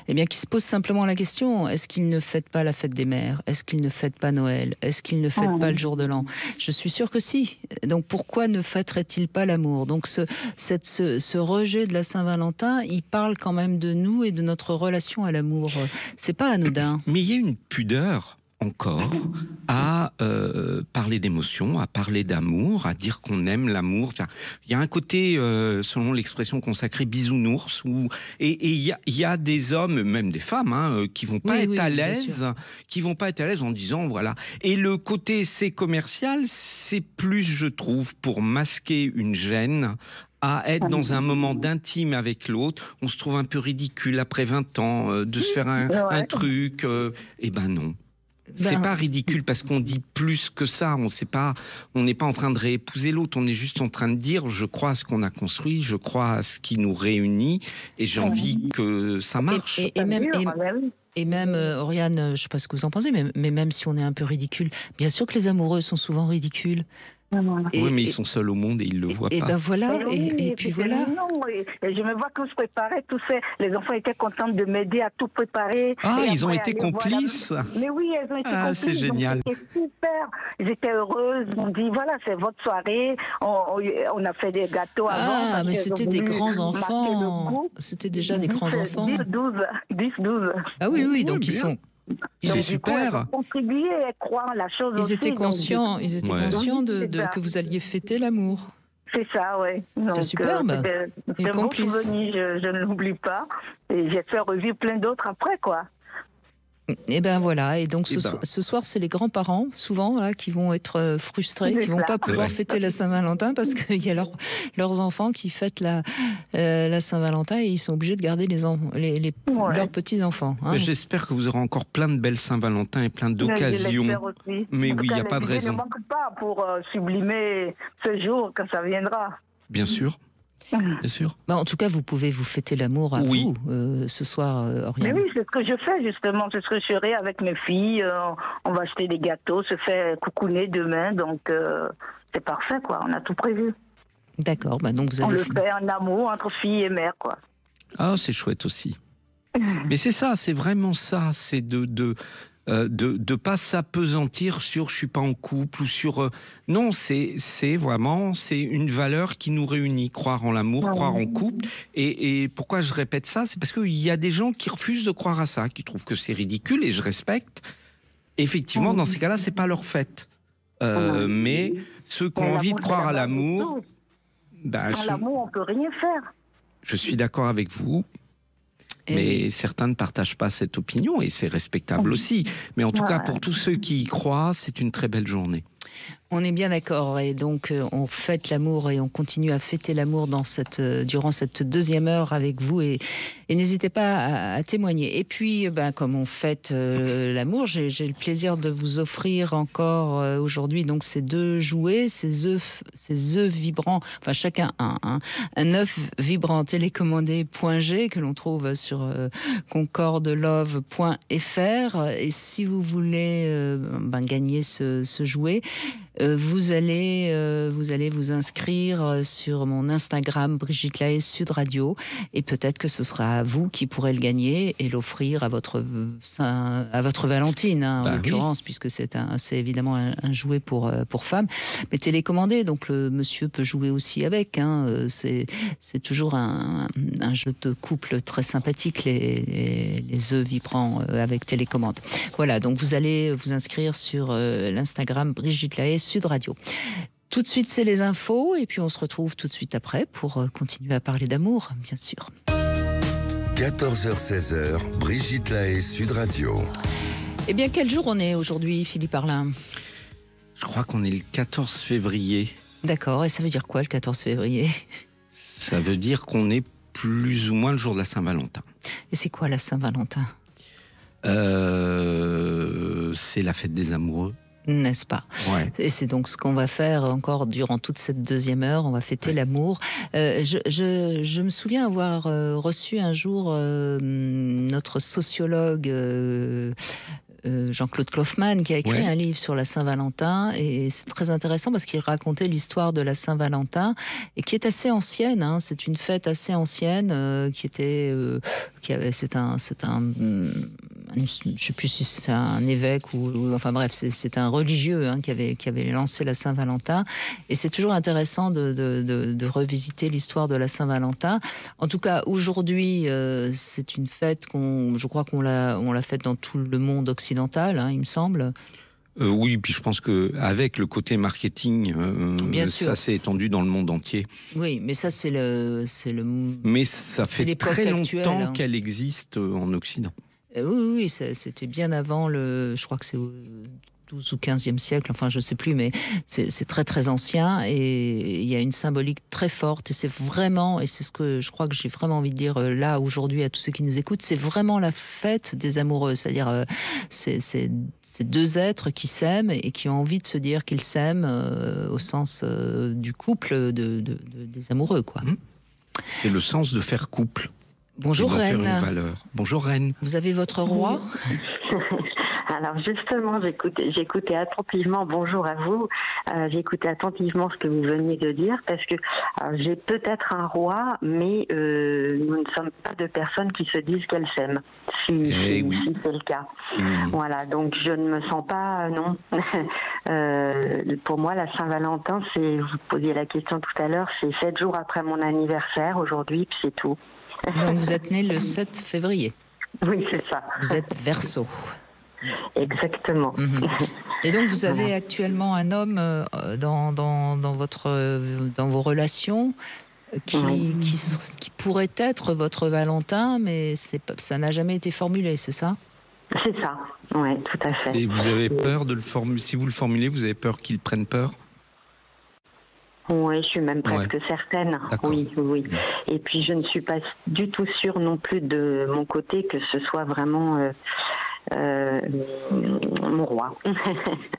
eh bien qui se posent simplement la question, est-ce qu'ils ne fêtent pas la fête des mères? Est-ce qu'ils ne fêtent pas Noël? Est-ce qu'ils ne fêtent pas le jour de l'an? Je suis sûre que si. Donc pourquoi ne fêterait-il pas l'amour? Donc ce rejet de la Saint-Valentin, il parle quand même de nous et de notre relation à l'amour. C'est pas anodin. Mais il y a une pudeur encore à parler d'émotion, à parler d'amour, à dire qu'on aime l'amour. Enfin, il y a un côté, selon l'expression consacrée, bisounours, et il y a des hommes, même des femmes, qui vont pas être à l'aise, en disant voilà. Et le côté c'est commercial, c'est plus, je trouve, pour masquer une gêne, à être dans un moment d'intime avec l'autre. On se trouve un peu ridicule après 20 ans de se faire un truc. Eh ben non. C'est pas ridicule parce qu'on dit plus que ça. On n'est pas en train de réépouser l'autre. On est juste en train de dire je crois à ce qu'on a construit, je crois à ce qui nous réunit et j'ai envie que ça marche. Et même, Oriane, je ne sais pas ce que vous en pensez, mais même si on est un peu ridicule, bien sûr que les amoureux sont souvent ridicules. Oui, mais ils sont seuls au monde et ils le voient pas. Et ben voilà, et puis voilà. Et je me vois tous préparer, les enfants étaient contents de m'aider à tout préparer. Ah, ils ont été complices. Mais oui, elles ont été complices. Ah, c'est génial. C'était super. Ils étaient heureuses. On dit voilà, c'est votre soirée. On a fait des gâteaux avant. Ah, mais c'était des grands enfants. C'était déjà des grands enfants. 10, 12. Ah oui, donc ils sont. C'est super. Contribuer et croire la chose. Ils étaient conscients de que vous alliez fêter l'amour. C'est ça, oui. C'est superbe. C'était un bon souvenir, je ne l'oublie pas. Et j'ai fait revivre plein d'autres après, quoi. Et ben voilà, et donc ce soir, c'est les grands-parents, souvent, là, qui vont être frustrés, qui vont pas pouvoir fêter la Saint-Valentin parce qu'il y a leurs enfants qui fêtent la Saint-Valentin et ils sont obligés de garder leurs petits-enfants. Hein. J'espère que vous aurez encore plein de belles Saint-Valentin et plein d'occasions. Mais oui, il n'y a pas de raison. Ne manque pas pour sublimer ce jour quand ça viendra. Bien sûr. Bien sûr. Bah, en tout cas, vous pouvez vous fêter l'amour à vous ce soir, Oriane. Mais oui, c'est ce que je fais justement. C'est ce que je ferai avec mes filles. On va acheter des gâteaux, se fait coucouner demain. Donc, c'est parfait, quoi. On a tout prévu. D'accord. Bah, donc vous on allez le fait en amour entre filles et mères, quoi. Ah, c'est chouette aussi. Mais c'est ça, c'est vraiment ça. C'est de pas s'apesantir sur je suis pas en couple ou sur non, c'est vraiment une valeur qui nous réunit, croire en l'amour, croire en couple. Et pourquoi je répète ça, c'est parce qu'il y a des gens qui refusent de croire à ça, qui trouvent que c'est ridicule, et je respecte. Effectivement, dans ces cas-là, c'est pas leur fête. Mais ceux qui ont envie de croire à l'amour, l'amour, on peut rien faire. Je suis d'accord avec vous. Mais certains ne partagent pas cette opinion et c'est respectable aussi. Mais en tout cas, pour tous ceux qui y croient, c'est une très belle journée. On est bien d'accord et donc on fête l'amour et on continue à fêter l'amour durant cette deuxième heure avec vous et n'hésitez pas à témoigner. Et puis, comme on fête l'amour, j'ai le plaisir de vous offrir encore aujourd'hui donc ces deux jouets, ces œufs vibrants, enfin chacun un œuf vibrant télécommandé .g que l'on trouve sur concordelove.fr et si vous voulez gagner ce jouet, vous allez vous inscrire sur mon Instagram Brigitte Lahaie Sud Radio et peut-être que ce sera vous qui pourrez le gagner et l'offrir à votre Valentine en l'occurrence puisque c'est évidemment un jouet pour femmes mais télécommandé donc le monsieur peut jouer aussi avec c'est toujours un jeu de couple très sympathique les œufs vibrants avec télécommande. Voilà donc vous allez vous inscrire sur l'Instagram Brigitte Lahaie Sud Radio. Tout de suite, c'est les infos et puis on se retrouve tout de suite après pour continuer à parler d'amour, bien sûr. 14h-16h, Brigitte Lahaie Sud Radio. Eh bien, quel jour on est aujourd'hui, Philippe Arlin ? Je crois qu'on est le 14 février. D'accord, et ça veut dire quoi le 14 février ? Ça veut dire qu'on est plus ou moins le jour de la Saint-Valentin. Et c'est quoi la Saint-Valentin ? C'est la fête des amoureux. N'est-ce pas ? Ouais. Et c'est donc ce qu'on va faire encore durant toute cette deuxième heure. On va fêter l'amour. Je me souviens avoir reçu un jour notre sociologue Jean-Claude Kaufmann qui a écrit un livre sur la Saint-Valentin et c'est très intéressant parce qu'il racontait l'histoire de la Saint-Valentin et qui est assez ancienne. C'est une fête assez ancienne je sais plus si c'est un évêque ou enfin bref, c'est un religieux qui avait lancé la Saint-Valentin. Et c'est toujours intéressant de revisiter l'histoire de la Saint-Valentin. En tout cas, aujourd'hui, c'est une fête je crois qu'on l'a faite dans tout le monde occidental, il me semble. Oui, puis je pense qu'avec le côté marketing, ça s'est étendu dans le monde entier. Oui, mais ça c'est le. Mais ça fait très longtemps qu'elle existe en Occident. Oui, c'était bien avant je crois que c'est au 12 ou 15e siècle, enfin je ne sais plus, mais c'est très très ancien et il y a une symbolique très forte et c'est vraiment, et c'est ce que je crois que j'ai vraiment envie de dire là aujourd'hui à tous ceux qui nous écoutent, c'est vraiment la fête des amoureux, c'est-à-dire c'est deux êtres qui s'aiment et qui ont envie de se dire qu'ils s'aiment au sens du couple des amoureux, quoi. C'est le sens de faire couple. Bonjour Reine. Faire une valeur. Bonjour Reine. Vous avez votre roi ? Alors justement, j'écoutais attentivement, bonjour à vous, j'ai écouté attentivement ce que vous veniez de dire, parce que j'ai peut-être un roi, mais nous ne sommes pas de personnes qui se disent qu'elles s'aiment, si c'est le cas. Voilà, donc je ne me sens pas, non. Pour moi, la Saint-Valentin, vous posiez la question tout à l'heure, c'est 7 jours après mon anniversaire aujourd'hui, puis c'est tout. Donc vous êtes né le 7 février. Oui, c'est ça. Vous êtes Verseau. Exactement. Et donc vous avez actuellement un homme dans vos relations qui pourrait être votre Valentin, mais ça n'a jamais été formulé, c'est ça ? C'est ça, oui, tout à fait. Et vous avez peur de le formuler, si vous le formulez, vous avez peur qu'il prenne peur? Oui, je suis même presque certaine. D'accord. Oui. Et puis je ne suis pas du tout sûre non plus de mon côté que ce soit vraiment mon roi.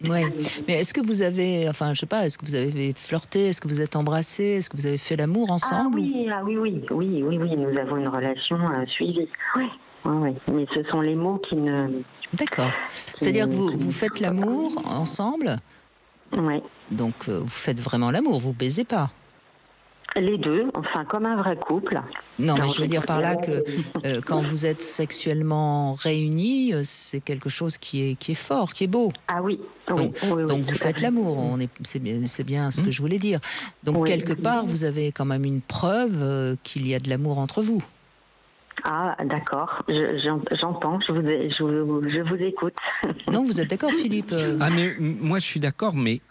Oui, mais est-ce que vous avez, enfin, je sais pas, est-ce que vous avez flirté, est-ce que vous êtes embrassés, est-ce que vous avez fait l'amour ensemble? Oui, nous avons une relation suivie. Oui. Mais ce sont les mots qui ne... D'accord. C'est-à-dire que vous faites l'amour ensemble? Oui. Donc vous faites vraiment l'amour, vous baisez pas? Les deux, enfin comme un vrai couple. Non, mais je veux dire par là que quand vous êtes sexuellement réunis, c'est quelque chose qui est fort, qui est beau. Ah oui. Donc vous faites l'amour, c'est bien ce que je voulais dire. Donc quelque part, vous avez quand même une preuve qu'il y a de l'amour entre vous. Ah, d'accord. J'entends, je vous écoute. Non, vous êtes d'accord, Philippe? Ah, mais moi, je suis d'accord, mais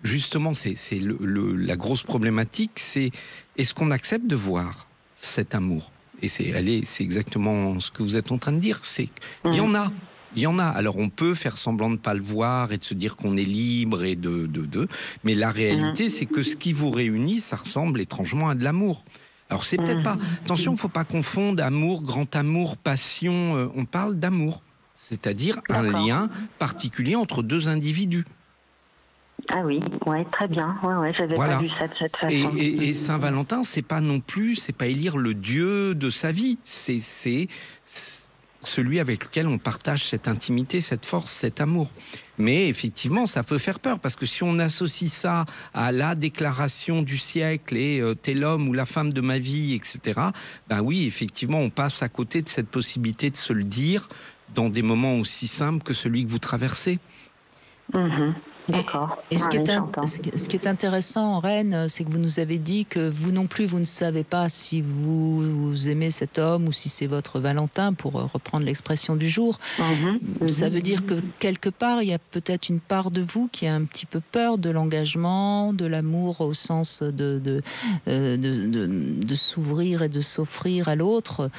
justement, c'est la grosse problématique, c'est est-ce qu'on accepte de voir cet amour? Et c'est exactement ce que vous êtes en train de dire, c'est qu'il y en a. Il y en a. Alors, on peut faire semblant de ne pas le voir et de se dire qu'on est libre et mais la réalité, c'est que ce qui vous réunit, ça ressemble étrangement à de l'amour. Alors, c'est peut-être pas... Attention, il ne faut pas confondre amour, grand amour, passion. On parle d'amour, c'est-à-dire un lien particulier entre deux individus. Ah oui, ouais, très bien. Ouais, j'avais pas vu ça de cette façon. Et Saint-Valentin, c'est pas non plus, c'est pas élire le dieu de sa vie. C'est celui avec lequel on partage cette intimité, cette force, cet amour. Mais effectivement, ça peut faire peur, parce que si on associe ça à la déclaration du siècle et t'es l'homme ou la femme de ma vie, etc., ben oui, effectivement, on passe à côté de cette possibilité de se le dire dans des moments aussi simples que celui que vous traversez. D'accord. Et ce qui est intéressant, Reine, c'est que vous nous avez dit que vous non plus, vous ne savez pas si vous aimez cet homme ou si c'est votre Valentin, pour reprendre l'expression du jour. Ça veut dire que quelque part, il y a peut-être une part de vous qui a un petit peu peur de l'engagement, de l'amour au sens de s'ouvrir et de s'offrir à l'autre.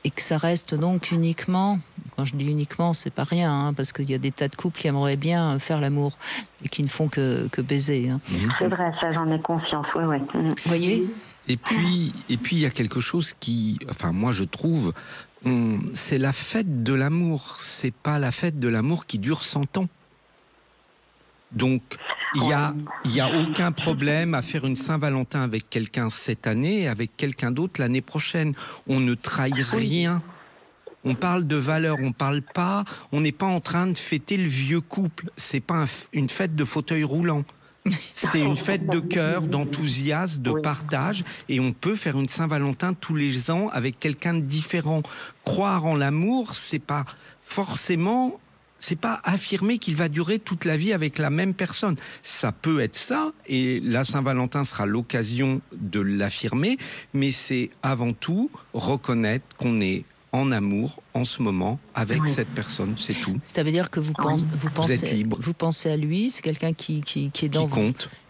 Et que ça reste donc uniquement, quand je dis uniquement, c'est pas rien, parce qu'il y a des tas de couples qui aimeraient bien faire l'amour et qui ne font que baiser. C'est vrai, ça j'en ai conscience, ouais. Vous voyez ? Et puis il y a quelque chose qui, enfin moi je trouve, c'est la fête de l'amour, c'est pas la fête de l'amour qui dure 100 ans. Donc, il y a aucun problème à faire une Saint-Valentin avec quelqu'un cette année et avec quelqu'un d'autre l'année prochaine. On ne trahit rien. On parle de valeur, on n'est pas en train de fêter le vieux couple. C'est pas une fête de fauteuil roulant. C'est une fête de cœur, d'enthousiasme, de partage, et on peut faire une Saint-Valentin tous les ans avec quelqu'un de différent. Croire en l'amour, c'est pas forcément... C'est pas affirmer qu'il va durer toute la vie avec la même personne. Ça peut être ça, et la Saint-Valentin sera l'occasion de l'affirmer, mais c'est avant tout reconnaître qu'on est en amour en ce moment avec cette personne, c'est tout. Ça veut dire que vous êtes libre. Vous pensez à lui, c'est quelqu'un qui est dans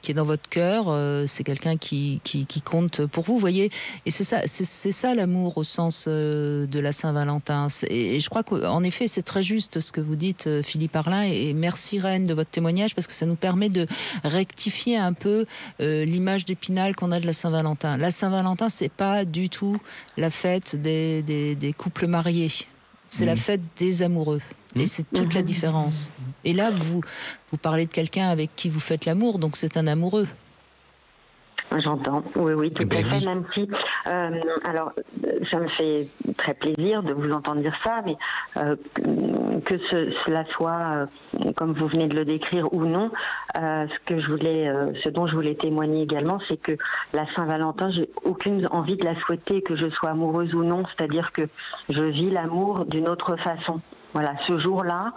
qui est dans votre cœur, c'est quelqu'un qui compte pour vous, vous voyez. Et c'est ça l'amour au sens de la Saint-Valentin. Et je crois qu'en effet, c'est très juste ce que vous dites, Philippe Arlin, et merci Reine de votre témoignage, parce que ça nous permet de rectifier un peu l'image d'Épinal qu'on a de la Saint-Valentin. La Saint-Valentin, c'est pas du tout la fête des couples mariés. C'est la fête des amoureux. Et c'est toute la différence. Et là, vous parlez de quelqu'un avec qui vous faites l'amour, donc c'est un amoureux. J'entends, oui, tout à fait, même si... alors, ça me fait très plaisir de vous entendre dire ça, mais que cela soit, comme vous venez de le décrire, ou non, ce dont je voulais témoigner également, c'est que la Saint-Valentin, j'ai aucune envie de la souhaiter, que je sois amoureuse ou non, c'est-à-dire que je vis l'amour d'une autre façon. Voilà, ce jour-là,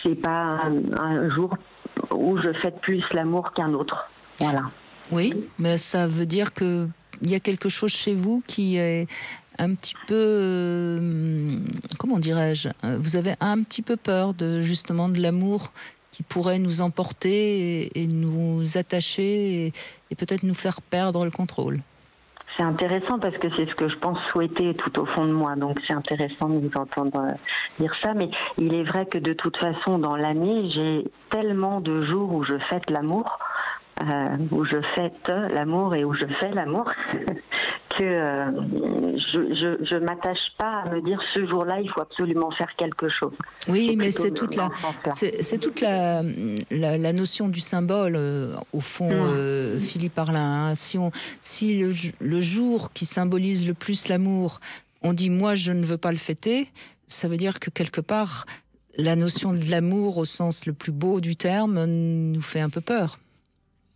c'est pas un jour où je fête plus l'amour qu'un autre. Voilà. Oui, mais ça veut dire qu'il y a quelque chose chez vous qui est un petit peu... comment dirais-je ? Vous avez un petit peu peur justement de l'amour qui pourrait nous emporter et nous attacher et peut-être nous faire perdre le contrôle. c'est intéressant parce que c'est ce que je pense souhaiter tout au fond de moi. Donc c'est intéressant de vous entendre dire ça. Mais il est vrai que de toute façon, dans l'année, j'ai tellement de jours où je fête l'amour, où je fête l'amour et où je fais l'amour, que je m'attache pas à me dire ce jour-là, il faut absolument faire quelque chose. Oui, mais c'est toute la notion du symbole, au fond, Philippe Arlin. Hein. Si le jour qui symbolise le plus l'amour, on dit « moi, je ne veux pas le fêter », ça veut dire que quelque part, la notion de l'amour au sens le plus beau du terme nous fait un peu peur.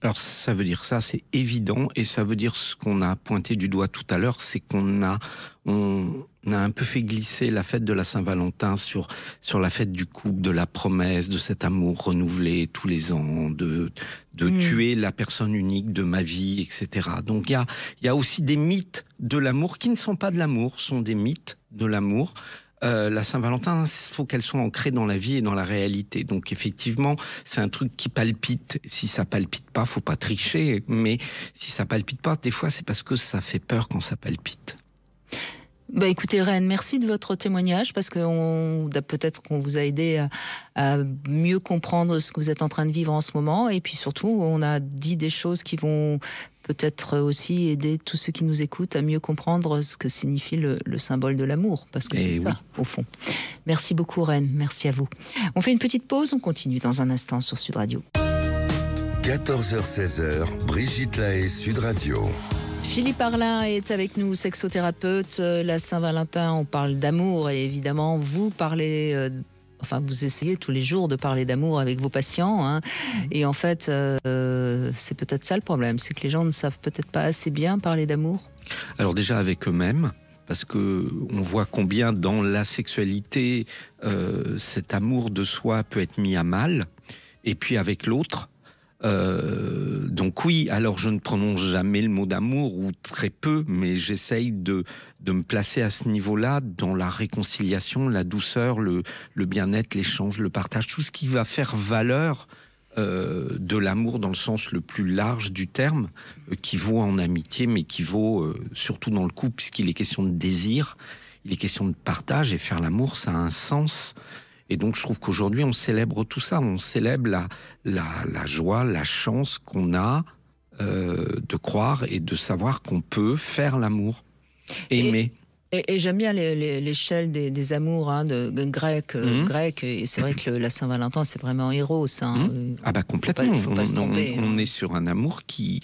Alors ça veut dire ça, c'est évident, et ça veut dire ce qu'on a pointé du doigt tout à l'heure, c'est qu'on a un peu fait glisser la fête de la Saint-Valentin sur la fête du couple, de la promesse, de cet amour renouvelé tous les ans, de tuer la personne unique de ma vie, etc. Donc il y a aussi des mythes de l'amour qui ne sont pas de l'amour, sont des mythes de l'amour. La Saint-Valentin, il faut qu'elle soit ancrée dans la vie et dans la réalité. Donc effectivement, c'est un truc qui palpite. Si ça palpite pas, faut pas tricher. Mais si ça palpite pas, des fois, c'est parce que ça fait peur quand ça palpite. Bah écoutez Reine, merci de votre témoignage parce que peut-être qu'on vous a aidé à mieux comprendre ce que vous êtes en train de vivre en ce moment, et puis surtout on a dit des choses qui vont peut-être aussi aider tous ceux qui nous écoutent à mieux comprendre ce que signifie le symbole de l'amour, parce que c'est ça au fond. Merci beaucoup Reine, merci à vous. On fait une petite pause, on continue dans un instant sur Sud Radio. 14h-16h, Brigitte Lahaie, Sud Radio. Philippe Arlin est avec nous, sexothérapeute. La Saint-Valentin, on parle d'amour et évidemment, vous parlez, vous essayez tous les jours de parler d'amour avec vos patients. Hein, et en fait, c'est peut-être ça le problème, c'est que les gens ne savent peut-être pas assez bien parler d'amour. Alors déjà avec eux-mêmes, parce que on voit combien dans la sexualité, cet amour de soi peut être mis à mal, et puis avec l'autre. Donc oui, alors je ne prononce jamais le mot d'amour, ou très peu, mais j'essaye de me placer à ce niveau-là, dans la réconciliation, la douceur, le bien-être, l'échange, le partage, tout ce qui va faire valeur de l'amour dans le sens le plus large du terme, qui vaut en amitié, mais qui vaut surtout dans le couple, puisqu'il est question de désir, il est question de partage, et faire l'amour, ça a un sens. Et donc je trouve qu'aujourd'hui on célèbre tout ça, on célèbre la joie, la chance qu'on a de croire et de savoir qu'on peut faire l'amour, aimer. Et j'aime bien l'échelle des amours grec, et c'est vrai que la Saint-Valentin c'est vraiment Eros. Hein. Ah bah complètement, faut pas se tromper, on est sur un amour qui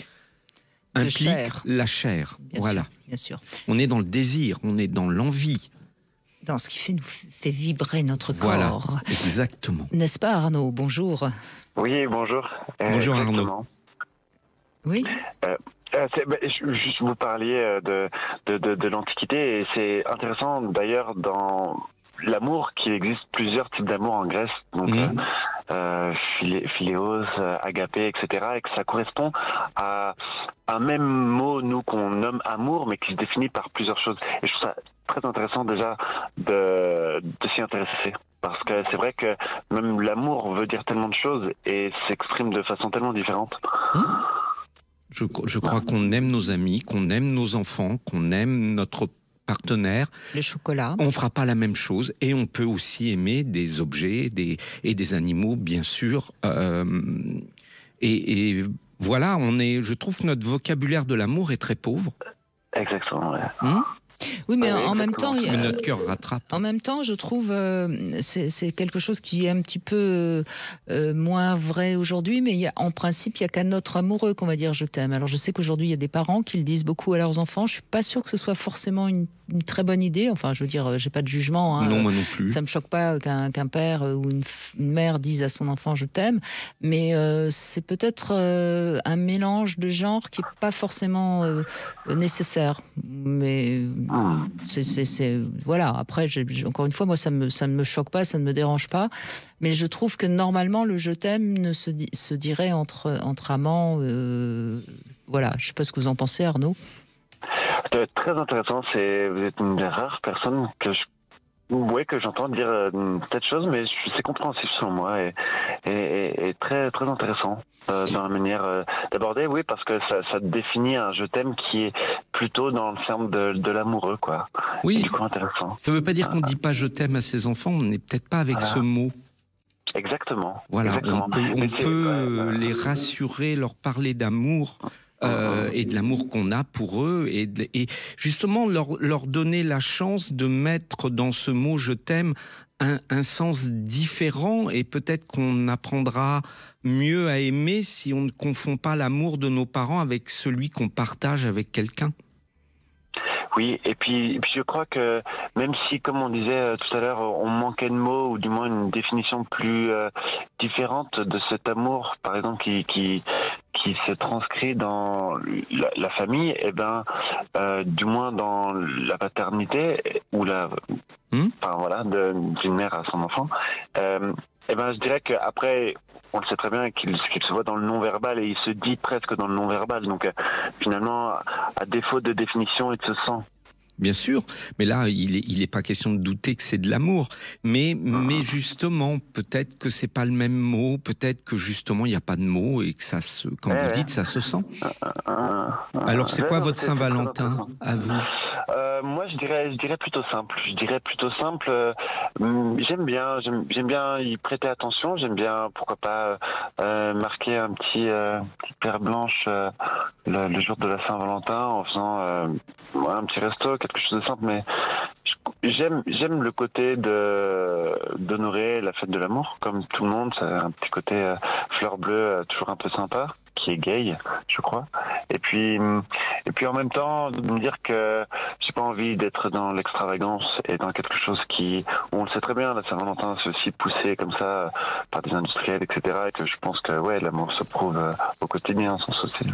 implique la chair. Bien voilà. sûr, bien sûr. On est dans le désir, on est dans l'envie. Dans ce qui nous fait vibrer notre voilà, corps. Exactement. N'est-ce pas Arnaud? Bonjour. Oui, bonjour. Bonjour Arnaud. Oui. Juste vous parliez de l'Antiquité, et c'est intéressant d'ailleurs dans l'amour qu'il existe plusieurs types d'amour en Grèce, donc philéos, agapé, etc., et que ça correspond à un même mot, nous, qu'on nomme amour, mais qui se définit par plusieurs choses. Et je trouve ça très intéressant déjà de s'y intéresser. Parce que c'est vrai que même l'amour veut dire tellement de choses et s'exprime de façon tellement différente. Je crois qu'on aime nos amis, qu'on aime nos enfants, qu'on aime notre partenaire. Le chocolat. On ne fera pas la même chose, et on peut aussi aimer des objets et des animaux, bien sûr. Et voilà, je trouve que notre vocabulaire de l'amour est très pauvre. Exactement, ouais. Oui, mais en même temps, mais notre cœur rattrape. En même temps, je trouve c'est quelque chose qui est un petit peu moins vrai aujourd'hui, mais en principe, il y a qu'à notre amoureux qu'on va dire je t'aime. Alors, je sais qu'aujourd'hui, il y a des parents qui le disent beaucoup à leurs enfants. Je suis pas sûre que ce soit forcément une très bonne idée. Enfin, je veux dire, j'ai pas de jugement. Hein. Non, moi non plus. Ça me choque pas qu'un père ou une mère dise à son enfant je t'aime, mais c'est peut-être un mélange de genres qui est pas forcément nécessaire. Mais voilà. Après, encore une fois, moi, ça ne me choque pas, ça ne me dérange pas. Mais je trouve que normalement, le je t'aime ne se dirait entre amants. Voilà. Je sais pas ce que vous en pensez, Arnaud. Très intéressant. Vous êtes une des rares personnes que je Oui, que j'entends dire cette chose, mais c'est compréhensif selon moi et très très intéressant dans la manière d'aborder. Oui, parce que ça définit un je t'aime qui est plutôt dans le terme de l'amoureux, quoi. Oui. Et du coup, intéressant. Ça ne veut pas dire qu'on ne dit pas je t'aime à ses enfants. On n'est peut-être pas avec ce mot. Exactement. Voilà. Exactement. On peut les rassurer, leur parler d'amour. Et de l'amour qu'on a pour eux et justement leur donner la chance de mettre dans ce mot je t'aime un sens différent et peut-être qu'on apprendra mieux à aimer si on ne confond pas l'amour de nos parents avec celui qu'on partage avec quelqu'un. Oui, et puis je crois que même si, comme on disait tout à l'heure, on manquait de mots ou du moins une définition plus différente de cet amour, par exemple, qui se transcrit dans la famille, et du moins dans la paternité ou enfin voilà, d'une mère à son enfant, je dirais qu'après, on le sait très bien qu'il se voit dans le non-verbal et il se dit presque dans le non-verbal. Donc finalement, à défaut de définition, il se sent. Bien sûr, mais là, il est pas question de douter que c'est de l'amour. Mais justement, peut-être que c'est pas le même mot, peut-être que justement, il n'y a pas de mot et que ça se, comme vous dites, ça se sent. Alors, c'est quoi votre Saint-Valentin à vous ? Moi, je dirais plutôt simple. J'aime bien y prêter attention. J'aime bien, pourquoi pas, marquer un petit paire blanche le jour de la Saint-Valentin en faisant un petit resto, quelque chose de simple. Mais j'aime le côté d'honorer la fête de l'amour, comme tout le monde. C'est un petit côté fleur bleue, toujours un peu sympa, qui est gay, je crois. Et puis en même temps, de me dire que j'ai pas envie d'être dans l'extravagance et dans quelque chose où on le sait très bien, la Saint-Valentin, c'est aussi poussé comme ça par des industriels, etc. Et que je pense que l'amour se prouve au quotidien, sans souci.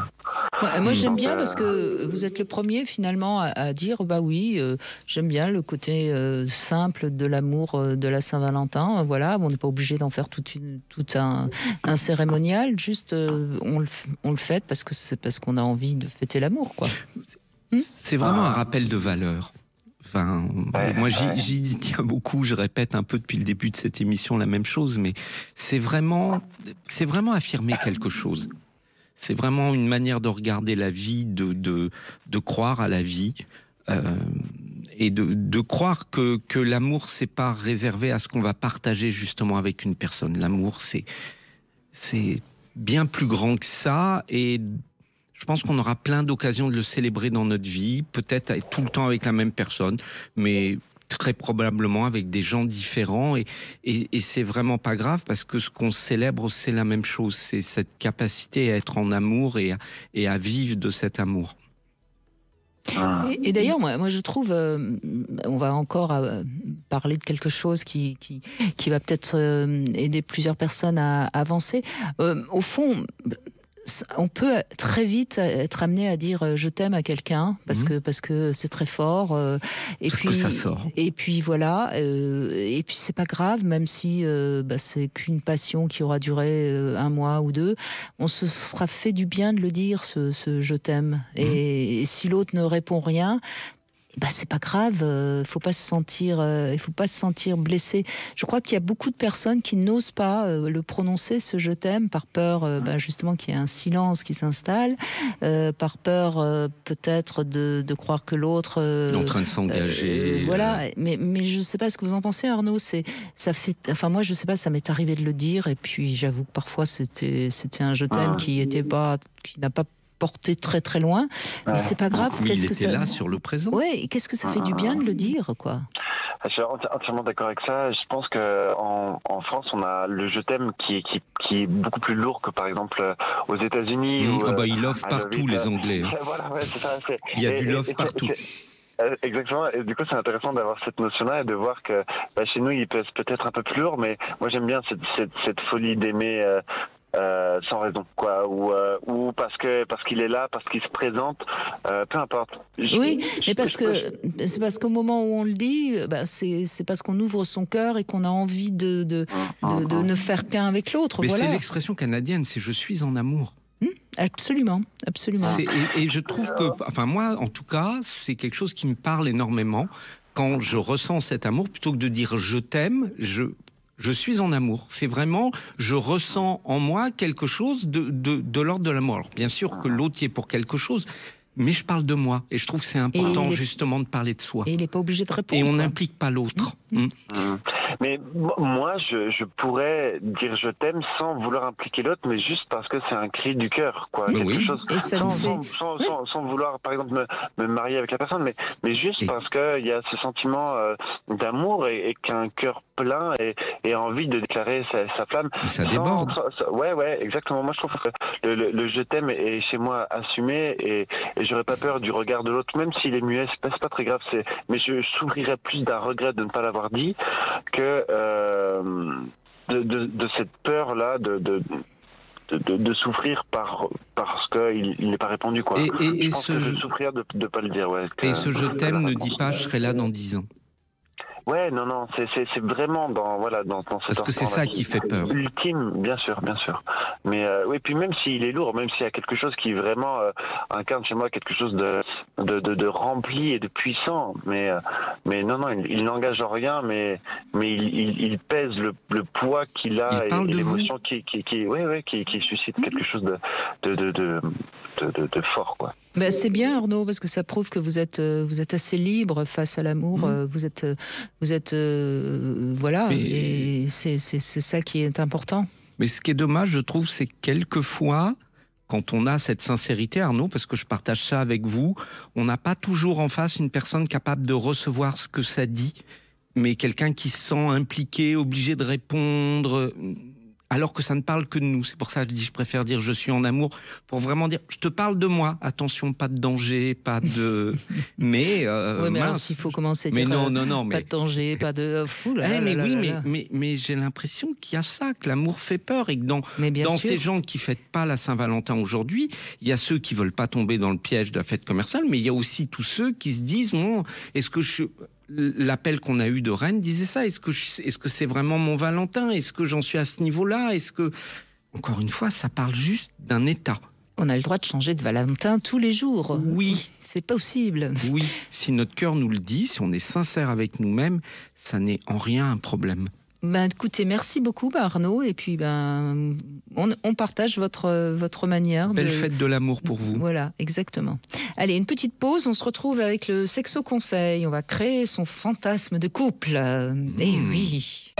Ouais, moi j'aime bien parce que vous êtes le premier finalement à dire oui, j'aime bien le côté simple de l'amour de la Saint-Valentin. Voilà, on n'est pas obligé d'en faire tout un cérémonial, juste on le fête parce que c'est parce qu'on a envie de fêter l'amour, quoi. C'est vraiment un rappel de valeur. Enfin, moi j'y tiens beaucoup, je répète un peu depuis le début de cette émission la même chose, mais c'est vraiment affirmer quelque chose. C'est vraiment une manière de regarder la vie, de croire à la vie et de croire que l'amour c'est pas réservé à ce qu'on va partager justement avec une personne. L'amour c'est bien plus grand que ça et je pense qu'on aura plein d'occasions de le célébrer dans notre vie, peut-être tout le temps avec la même personne, mais très probablement avec des gens différents et c'est vraiment pas grave parce que ce qu'on célèbre c'est la même chose, c'est cette capacité à être en amour et à vivre de cet amour. Et d'ailleurs, moi je trouve, on va encore parler de quelque chose qui va peut-être aider plusieurs personnes à avancer. Au fond, on peut très vite être amené à dire je t'aime à quelqu'un parce que c'est très fort et parce puis que ça sort. Et puis voilà et puis c'est pas grave même si c'est qu'une passion qui aura duré un mois ou deux, on se sera fait du bien de le dire ce je t'aime et si l'autre ne répond rien, c'est pas grave, il faut pas se sentir blessé. Je crois qu'il y a beaucoup de personnes qui n'osent pas le prononcer, ce je t'aime, par peur justement qu'il y ait un silence qui s'installe, par peur peut-être de croire que l'autre est en train de s'engager. Voilà, mais je sais pas ce que vous en pensez, Arnaud. Moi je sais pas, ça m'est arrivé de le dire et puis j'avoue que parfois c'était un je t'aime qui n'a pas porté très très loin, mais c'est pas grave. Mais il était là sur le présent. Ouais, qu'est-ce que ça fait du bien de le dire, quoi. Je suis entièrement d'accord avec ça. Je pense qu'en France, on a le je t'aime qui est beaucoup plus lourd que par exemple aux États-Unis. Ils l'offrent partout, les Anglais. Voilà, c'est ça. Il y a du love partout. Exactement, et du coup c'est intéressant d'avoir cette notion-là et de voir que chez nous il pèse peut-être un peu plus lourd, mais moi j'aime bien cette folie d'aimer sans raison, quoi, ou parce qu'il est là, parce qu'il se présente, peu importe. Mais c'est parce qu'au moment où on le dit, c'est parce qu'on ouvre son cœur et qu'on a envie de ne faire qu'un avec l'autre. Mais voilà. C'est l'expression canadienne, c'est je suis en amour. Absolument. Et je trouve que, moi, en tout cas, c'est quelque chose qui me parle énormément quand je ressens cet amour, plutôt que de dire je t'aime, je suis en amour. C'est vraiment, je ressens en moi quelque chose de l'ordre de l'amour. Alors, bien sûr que l'autre y est pour quelque chose, mais je parle de moi. Et je trouve que c'est important, justement, de parler de soi. Et il n'est pas obligé de répondre. Et on n'implique pas l'autre. Mais moi, je pourrais dire je t'aime sans vouloir impliquer l'autre, mais juste parce que c'est un cri du cœur, quoi. Quelque chose, et ça sans vouloir, par exemple, me marier avec la personne, mais juste parce qu'il y a ce sentiment d'amour et qu'un cœur plein et envie de déclarer sa flamme. Mais ça déborde. Ouais, exactement. Moi, je trouve que le je t'aime est chez moi assumé et j'aurais pas peur du regard de l'autre, même s'il est muet, c'est pas très grave. Mais je souffrirais plus d'un regret de ne pas l'avoir dit que de cette peur-là de souffrir parce qu'il n'est pas répondu, quoi. Je pense que je vais souffrir de ne pas le dire. Ouais, et ce je t'aime ne dit pas je serai là dans 10 ans. Ouais, non, c'est vraiment dans cette parce que c'est ça qui fait peur. Ultime, bien sûr. Mais oui, puis même s'il est lourd, même s'il y a quelque chose qui vraiment incarne chez moi quelque chose de rempli et de puissant, mais non, il n'engage en rien, mais il pèse le poids qu'il a et l'émotion qui suscite quelque chose de fort, quoi. Ben, c'est bien, Arnaud, parce que ça prouve que vous êtes assez libre face à l'amour. Vous êtes voilà, et c'est ça qui est important. Mais ce qui est dommage, je trouve, c'est que quelquefois, quand on a cette sincérité, Arnaud, parce que je partage ça avec vous, on n'a pas toujours en face une personne capable de recevoir ce que ça dit, mais quelqu'un qui se sent impliqué, obligé de répondre, alors que ça ne parle que de nous. C'est pour ça que je préfère dire je suis en amour, pour vraiment dire je te parle de moi. Attention, pas de danger, pas de... mais oui, mais alors s'il faut commencer à dire non, pas de danger, pas de... Mais j'ai l'impression qu'il y a ça, que l'amour fait peur, et que dans ces gens qui ne fêtent pas la Saint-Valentin aujourd'hui, il y a ceux qui ne veulent pas tomber dans le piège de la fête commerciale, mais il y a aussi tous ceux qui se disent est-ce que l'appel qu'on a eu de Rennes disait ça. Est-ce que c'est vraiment mon Valentin? Est-ce que j'en suis à ce niveau-là? Encore une fois, ça parle juste d'un état. On a le droit de changer de Valentin tous les jours. Oui. C'est possible. Oui. Si notre cœur nous le dit, si on est sincère avec nous-mêmes, ça n'est en rien un problème. Écoutez, merci beaucoup Arnaud, et puis on partage votre manière. Belle fête de l'amour pour vous. Voilà, exactement. Allez, une petite pause, on se retrouve avec le Sexo Conseil. On va créer son fantasme de couple. Eh oui.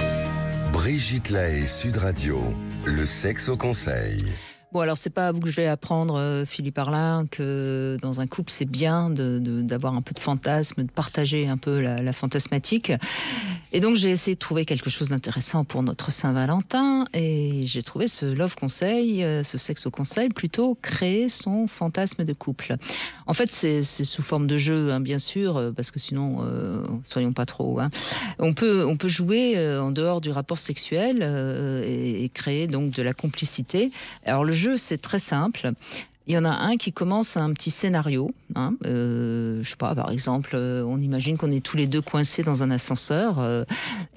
Brigitte Lahaie, Sud Radio, le Sexo Conseil. Bon, alors c'est pas à vous que je vais apprendre, Philippe Arlin, que dans un couple c'est bien d'avoir un peu de fantasme, de partager un peu la fantasmatique. Et donc j'ai essayé de trouver quelque chose d'intéressant pour notre Saint-Valentin, et j'ai trouvé ce Love Conseil, ce Sexo Conseil, plutôt créer son fantasme de couple. En fait c'est sous forme de jeu, hein, bien sûr, parce que sinon, soyons pas trop. Hein. On peut jouer en dehors du rapport sexuel et créer donc de la complicité. Alors le jeu c'est très simple. Il y en a un qui commence un petit scénario. Hein, je sais pas, par exemple, on imagine qu'on est tous les deux coincés dans un ascenseur.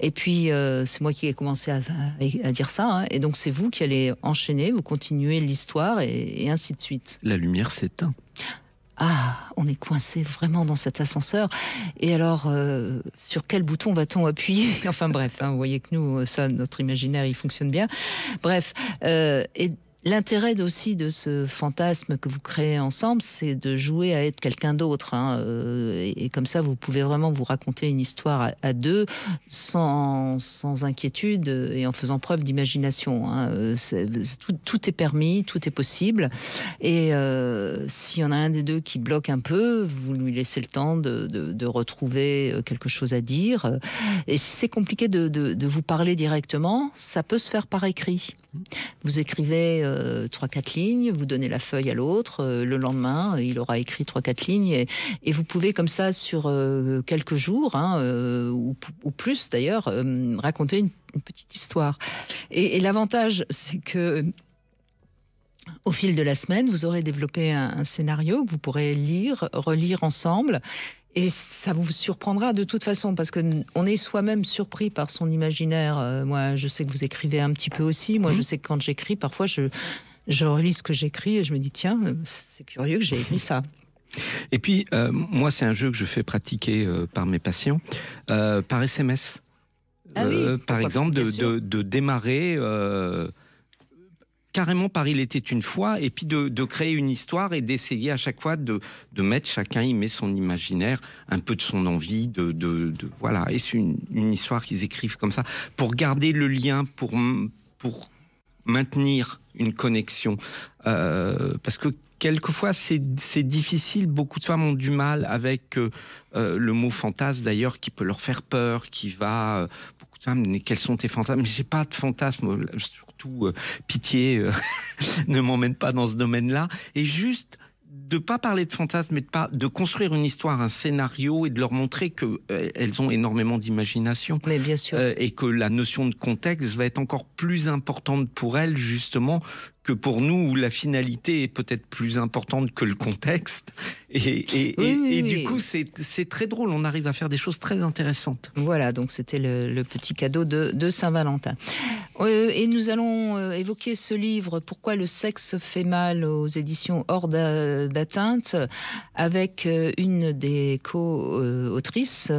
Et puis, c'est moi qui ai commencé à dire ça. Hein, et donc, c'est vous qui allez enchaîner, vous continuez l'histoire et ainsi de suite. La lumière s'éteint. Ah, on est coincé vraiment dans cet ascenseur. Et alors, sur quel bouton va-t-on appuyer? Enfin bref, hein, vous voyez que nous, ça, notre imaginaire, il fonctionne bien. Bref, et l'intérêt aussi de ce fantasme que vous créez ensemble, c'est de jouer à être quelqu'un d'autre. Hein, et comme ça, vous pouvez vraiment vous raconter une histoire à deux, sans inquiétude et en faisant preuve d'imagination. Hein. Tout est permis, tout est possible. Et s'il y en a un des deux qui bloque un peu, vous lui laissez le temps de retrouver quelque chose à dire. Et si c'est compliqué de vous parler directement, ça peut se faire par écrit. Vous écrivez 3-4 lignes, vous donnez la feuille à l'autre, le lendemain il aura écrit 3-4 lignes et vous pouvez comme ça sur quelques jours, hein, ou plus d'ailleurs, raconter une petite histoire. Et l'avantage, c'est que au fil de la semaine, vous aurez développé un scénario que vous pourrez lire, relire ensemble. Et ça vous surprendra de toute façon, parce qu'on est soi-même surpris par son imaginaire. Moi, je sais que vous écrivez un petit peu aussi. Moi, je sais que quand j'écris, parfois, je relis ce que j'écris et je me dis, tiens, c'est curieux que j'ai écrit ça. Et puis, moi, c'est un jeu que je fais pratiquer par mes patients, par SMS. Par exemple, de démarrer carrément par Il était une fois, et puis de créer une histoire et d'essayer à chaque fois de mettre, chacun y met son imaginaire, un peu de son envie, voilà. Et c'est une histoire qu'ils écrivent comme ça, pour garder le lien, pour maintenir une connexion. Parce que quelquefois, c'est difficile. Beaucoup de femmes ont du mal avec le mot fantasme, d'ailleurs, qui peut leur faire peur, qui va... beaucoup de femmes, mais quels sont tes fantasmes? Mais j'ai pas de fantasme, surtout pitié, ne m'emmène pas dans ce domaine-là. Et juste de pas parler de fantasme, mais de construire une histoire, un scénario, et de leur montrer qu'elles ont énormément d'imagination. Mais bien sûr. Et que la notion de contexte va être encore plus importante pour elles, justement, que pour nous, où la finalité est peut-être plus importante que le contexte. Et du coup, c'est très drôle. On arrive à faire des choses très intéressantes. Voilà, donc c'était le petit cadeau de Saint-Valentin. Et nous allons évoquer ce livre, Pourquoi le sexe fait mal, aux éditions Hors d'atteinte, avec une des co-autrices,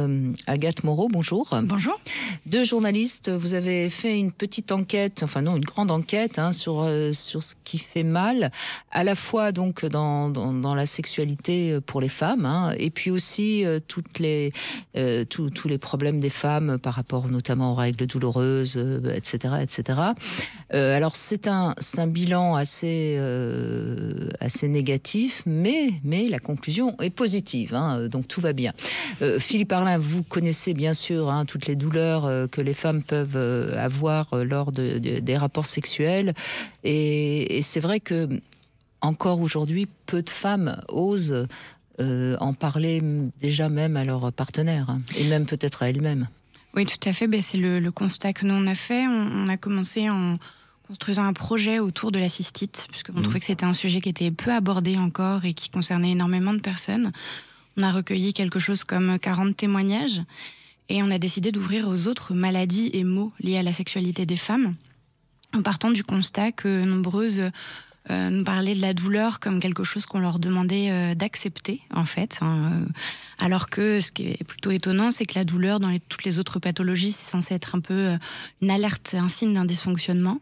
Agathe Moreau. Bonjour. Bonjour. 2 journalistes, vous avez fait une petite enquête, enfin non, une grande enquête sur ce qui fait mal, à la fois donc dans la sexualité pour les femmes, et puis aussi tous les problèmes des femmes par rapport notamment aux règles douloureuses, etc., etc. Alors c'est un bilan assez négatif, mais la conclusion est positive, donc tout va bien. Philippe Arlin, vous connaissez bien sûr toutes les douleurs que les femmes peuvent avoir lors des rapports sexuels, et c'est vrai que encore aujourd'hui, peu de femmes osent en parler déjà même à leur partenaire, et même peut-être à elles-mêmes. Oui, tout à fait. C'est le constat que nous on a fait. On a commencé en construisant un projet autour de la cystite, puisqu'on trouvait que c'était un sujet qui était peu abordé encore et qui concernait énormément de personnes. On a recueilli quelque chose comme 40 témoignages et on a décidé d'ouvrir aux autres maladies et maux liés à la sexualité des femmes, en partant du constat que nombreuses nous parlaient de la douleur comme quelque chose qu'on leur demandait d'accepter, en fait. Alors que ce qui est plutôt étonnant, c'est que la douleur dans toutes les autres pathologies, c'est censé être un peu une alerte, un signe d'un dysfonctionnement.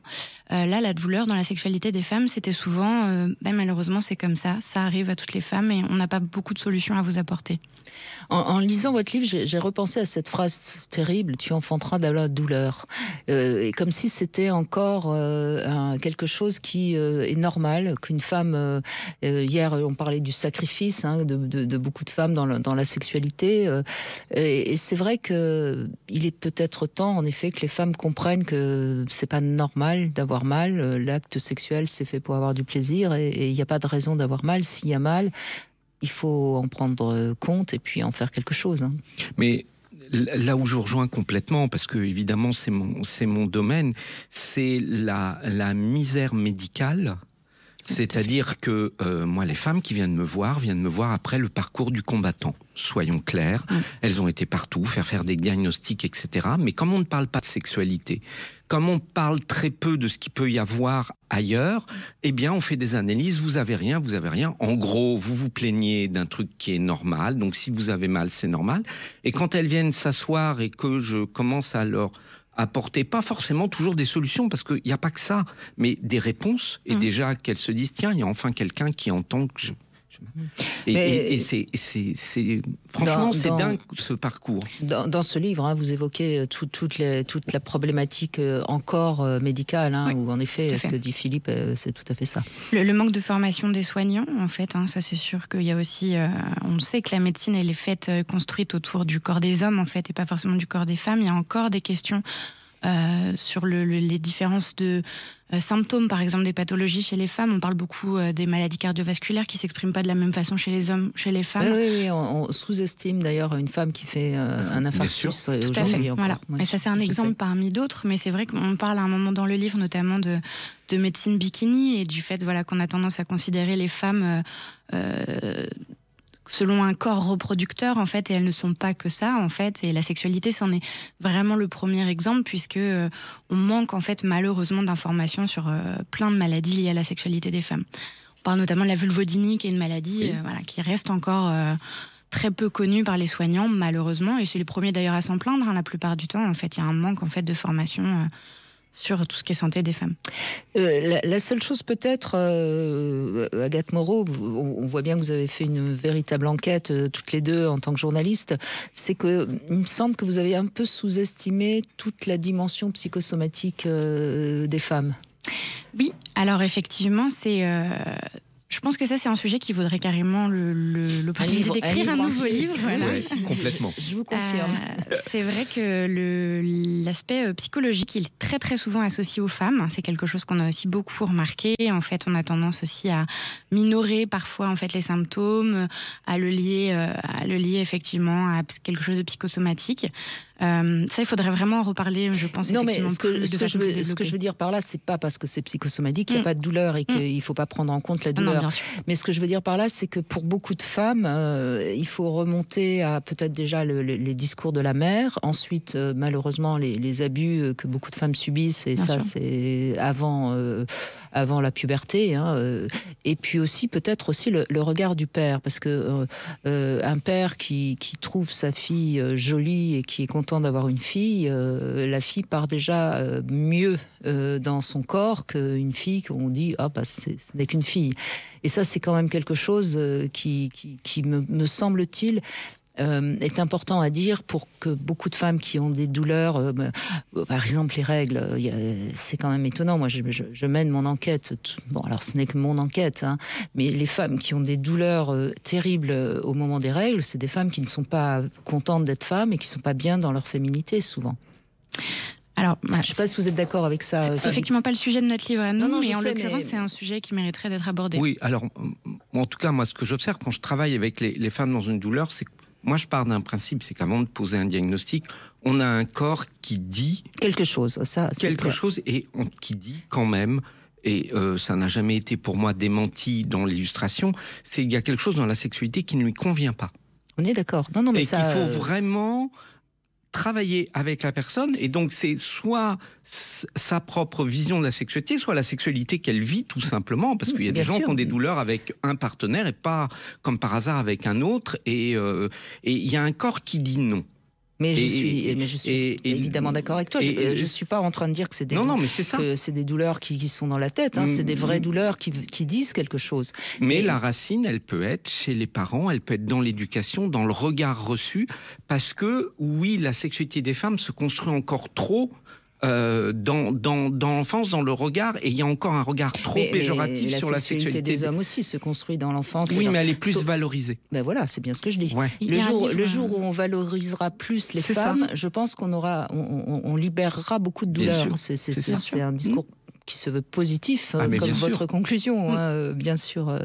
Là, la douleur dans la sexualité des femmes, c'était souvent, malheureusement, c'est comme ça arrive à toutes les femmes et on n'a pas beaucoup de solutions à vous apporter. En lisant votre livre, j'ai repensé à cette phrase terrible, tu enfanteras de la douleur. Et comme si c'était encore quelque chose qui est normal, qu'une femme, hier on parlait du sacrifice de beaucoup de femmes dans la sexualité, et c'est vrai qu'il est peut-être temps en effet que les femmes comprennent que c'est pas normal d'avoir mal, l'acte sexuel c'est fait pour avoir du plaisir, et il n'y a pas de raison d'avoir mal. S'il y a mal, il faut en prendre compte et puis en faire quelque chose. Mais là où je rejoins complètement, parce que évidemment c'est mon domaine, c'est la misère médicale. C'est-à-dire que moi, les femmes qui viennent me voir après le parcours du combattant. Soyons clairs, elles ont été partout, faire des diagnostics, etc. Mais comme on ne parle pas de sexualité, comme on parle très peu de ce qu'il peut y avoir ailleurs, eh bien, on fait des analyses, vous avez rien. En gros, vous vous plaignez d'un truc qui est normal, donc si vous avez mal, c'est normal. Et quand elles viennent s'asseoir et que je commence à leur apporter, pas forcément toujours des solutions, parce qu'il n'y a pas que ça, mais des réponses, et déjà qu'elles se disent, tiens, il y a enfin quelqu'un qui entend que je... Et c'est franchement, c'est dingue ce parcours. Dans ce livre, vous évoquez toute la problématique encore médicale, où en effet, ce que dit Philippe, c'est tout à fait ça. Le manque de formation des soignants, en fait, ça c'est sûr qu'il y a aussi... on sait que la médecine, elle est faite, construite autour du corps des hommes, en fait, et pas forcément du corps des femmes. Il y a encore des questions sur les différences de symptômes, par exemple des pathologies chez les femmes. On parle beaucoup des maladies cardiovasculaires qui ne s'expriment pas de la même façon chez les hommes, chez les femmes. Oui, on sous-estime d'ailleurs une femme qui fait un infarctus. Tout à fait. Voilà. Et ça, c'est un exemple parmi d'autres, mais c'est vrai qu'on parle à un moment dans le livre notamment de médecine bikini et du fait qu'on a tendance à considérer les femmes selon un corps reproducteur, en fait, et elles ne sont pas que ça, en fait, et la sexualité, c'en est vraiment le premier exemple, puisque on manque, en fait, malheureusement, d'informations sur plein de maladies liées à la sexualité des femmes. On parle notamment de la vulvodynie, qui est une maladie qui reste encore très peu connue par les soignants, malheureusement, et c'est les premiers d'ailleurs à s'en plaindre, la plupart du temps. En fait, il y a un manque de formation sur tout ce qui est santé des femmes. La seule chose peut-être, Agathe Moreau, on voit bien que vous avez fait une véritable enquête toutes les deux en tant que journaliste, c'est que il me semble que vous avez un peu sous-estimé toute la dimension psychosomatique des femmes. Oui, alors effectivement, je pense que ça, c'est un sujet qui vaudrait carrément l'opportunité d'écrire un nouveau livre. Voilà. Ouais, complètement. Je vous confirme. C'est vrai que l'aspect psychologique, il est très très souvent associé aux femmes. C'est quelque chose qu'on a aussi beaucoup remarqué. En fait, on a tendance aussi à minorer parfois les symptômes, à le lier effectivement à quelque chose de psychosomatique. Ça, il faudrait vraiment en reparler, je pense. Non, mais ce que je veux dire par là, c'est pas parce que c'est psychosomatique qu'il n'y a pas de douleur et qu'il ne faut pas prendre en compte la douleur. Non, mais ce que je veux dire par là, c'est que pour beaucoup de femmes, il faut remonter à peut-être déjà les discours de la mère, ensuite malheureusement les abus que beaucoup de femmes subissent, et bien ça sûr. C'est avant la puberté, et puis aussi peut-être aussi le regard du père, parce que un père qui trouve sa fille jolie et qui est content d'avoir une fille, la fille part déjà mieux dans son corps qu'une fille qu'on dit ce n'est qu'une fille. Et ça, c'est quand même quelque chose qui me semble-t-il est important à dire pour que beaucoup de femmes qui ont des douleurs, par exemple les règles, c'est quand même étonnant. Moi, je mène mon enquête. Bon, alors ce n'est que mon enquête, mais les femmes qui ont des douleurs terribles au moment des règles, c'est des femmes qui ne sont pas contentes d'être femmes et qui ne sont pas bien dans leur féminité, souvent. Alors, je ne sais pas si vous êtes d'accord avec ça. C'est effectivement pas le sujet de notre livre à nous, non, mais en l'occurrence, c'est un sujet qui mériterait d'être abordé. Oui, alors, en tout cas, moi, ce que j'observe quand je travaille avec les femmes dans une douleur, c'est que moi, je pars d'un principe, c'est qu'avant de poser un diagnostic, on a un corps qui dit quelque chose, et qui dit quand même, et ça n'a jamais été pour moi démenti dans l'illustration, c'est qu'il y a quelque chose dans la sexualité qui ne lui convient pas. On est d'accord. Non, mais et qu'il faut vraiment travailler avec la personne, et donc c'est soit sa propre vision de la sexualité, soit la sexualité qu'elle vit tout simplement, parce qu'il y a des gens qui ont des douleurs avec un partenaire et pas comme par hasard avec un autre, et il y a un corps qui dit non. Mais je suis évidemment d'accord avec toi. Je ne suis pas en train de dire que c'est des, que c'est des douleurs qui sont dans la tête. C'est des vraies douleurs qui disent quelque chose. Mais la racine, elle peut être chez les parents, elle peut être dans l'éducation, dans le regard reçu. Parce que, oui, la sexualité des femmes se construit encore trop dans l'enfance, dans le regard, et il y a encore un regard trop péjoratif sur la sexualité des hommes aussi se construit dans l'enfance. Oui, mais elle est plus valorisée. Ben voilà, c'est bien ce que je dis. Ouais. Le jour où on valorisera plus les femmes, je pense on libérera beaucoup de douleurs. C'est un discours qui se veut positif, comme votre conclusion, bien sûr.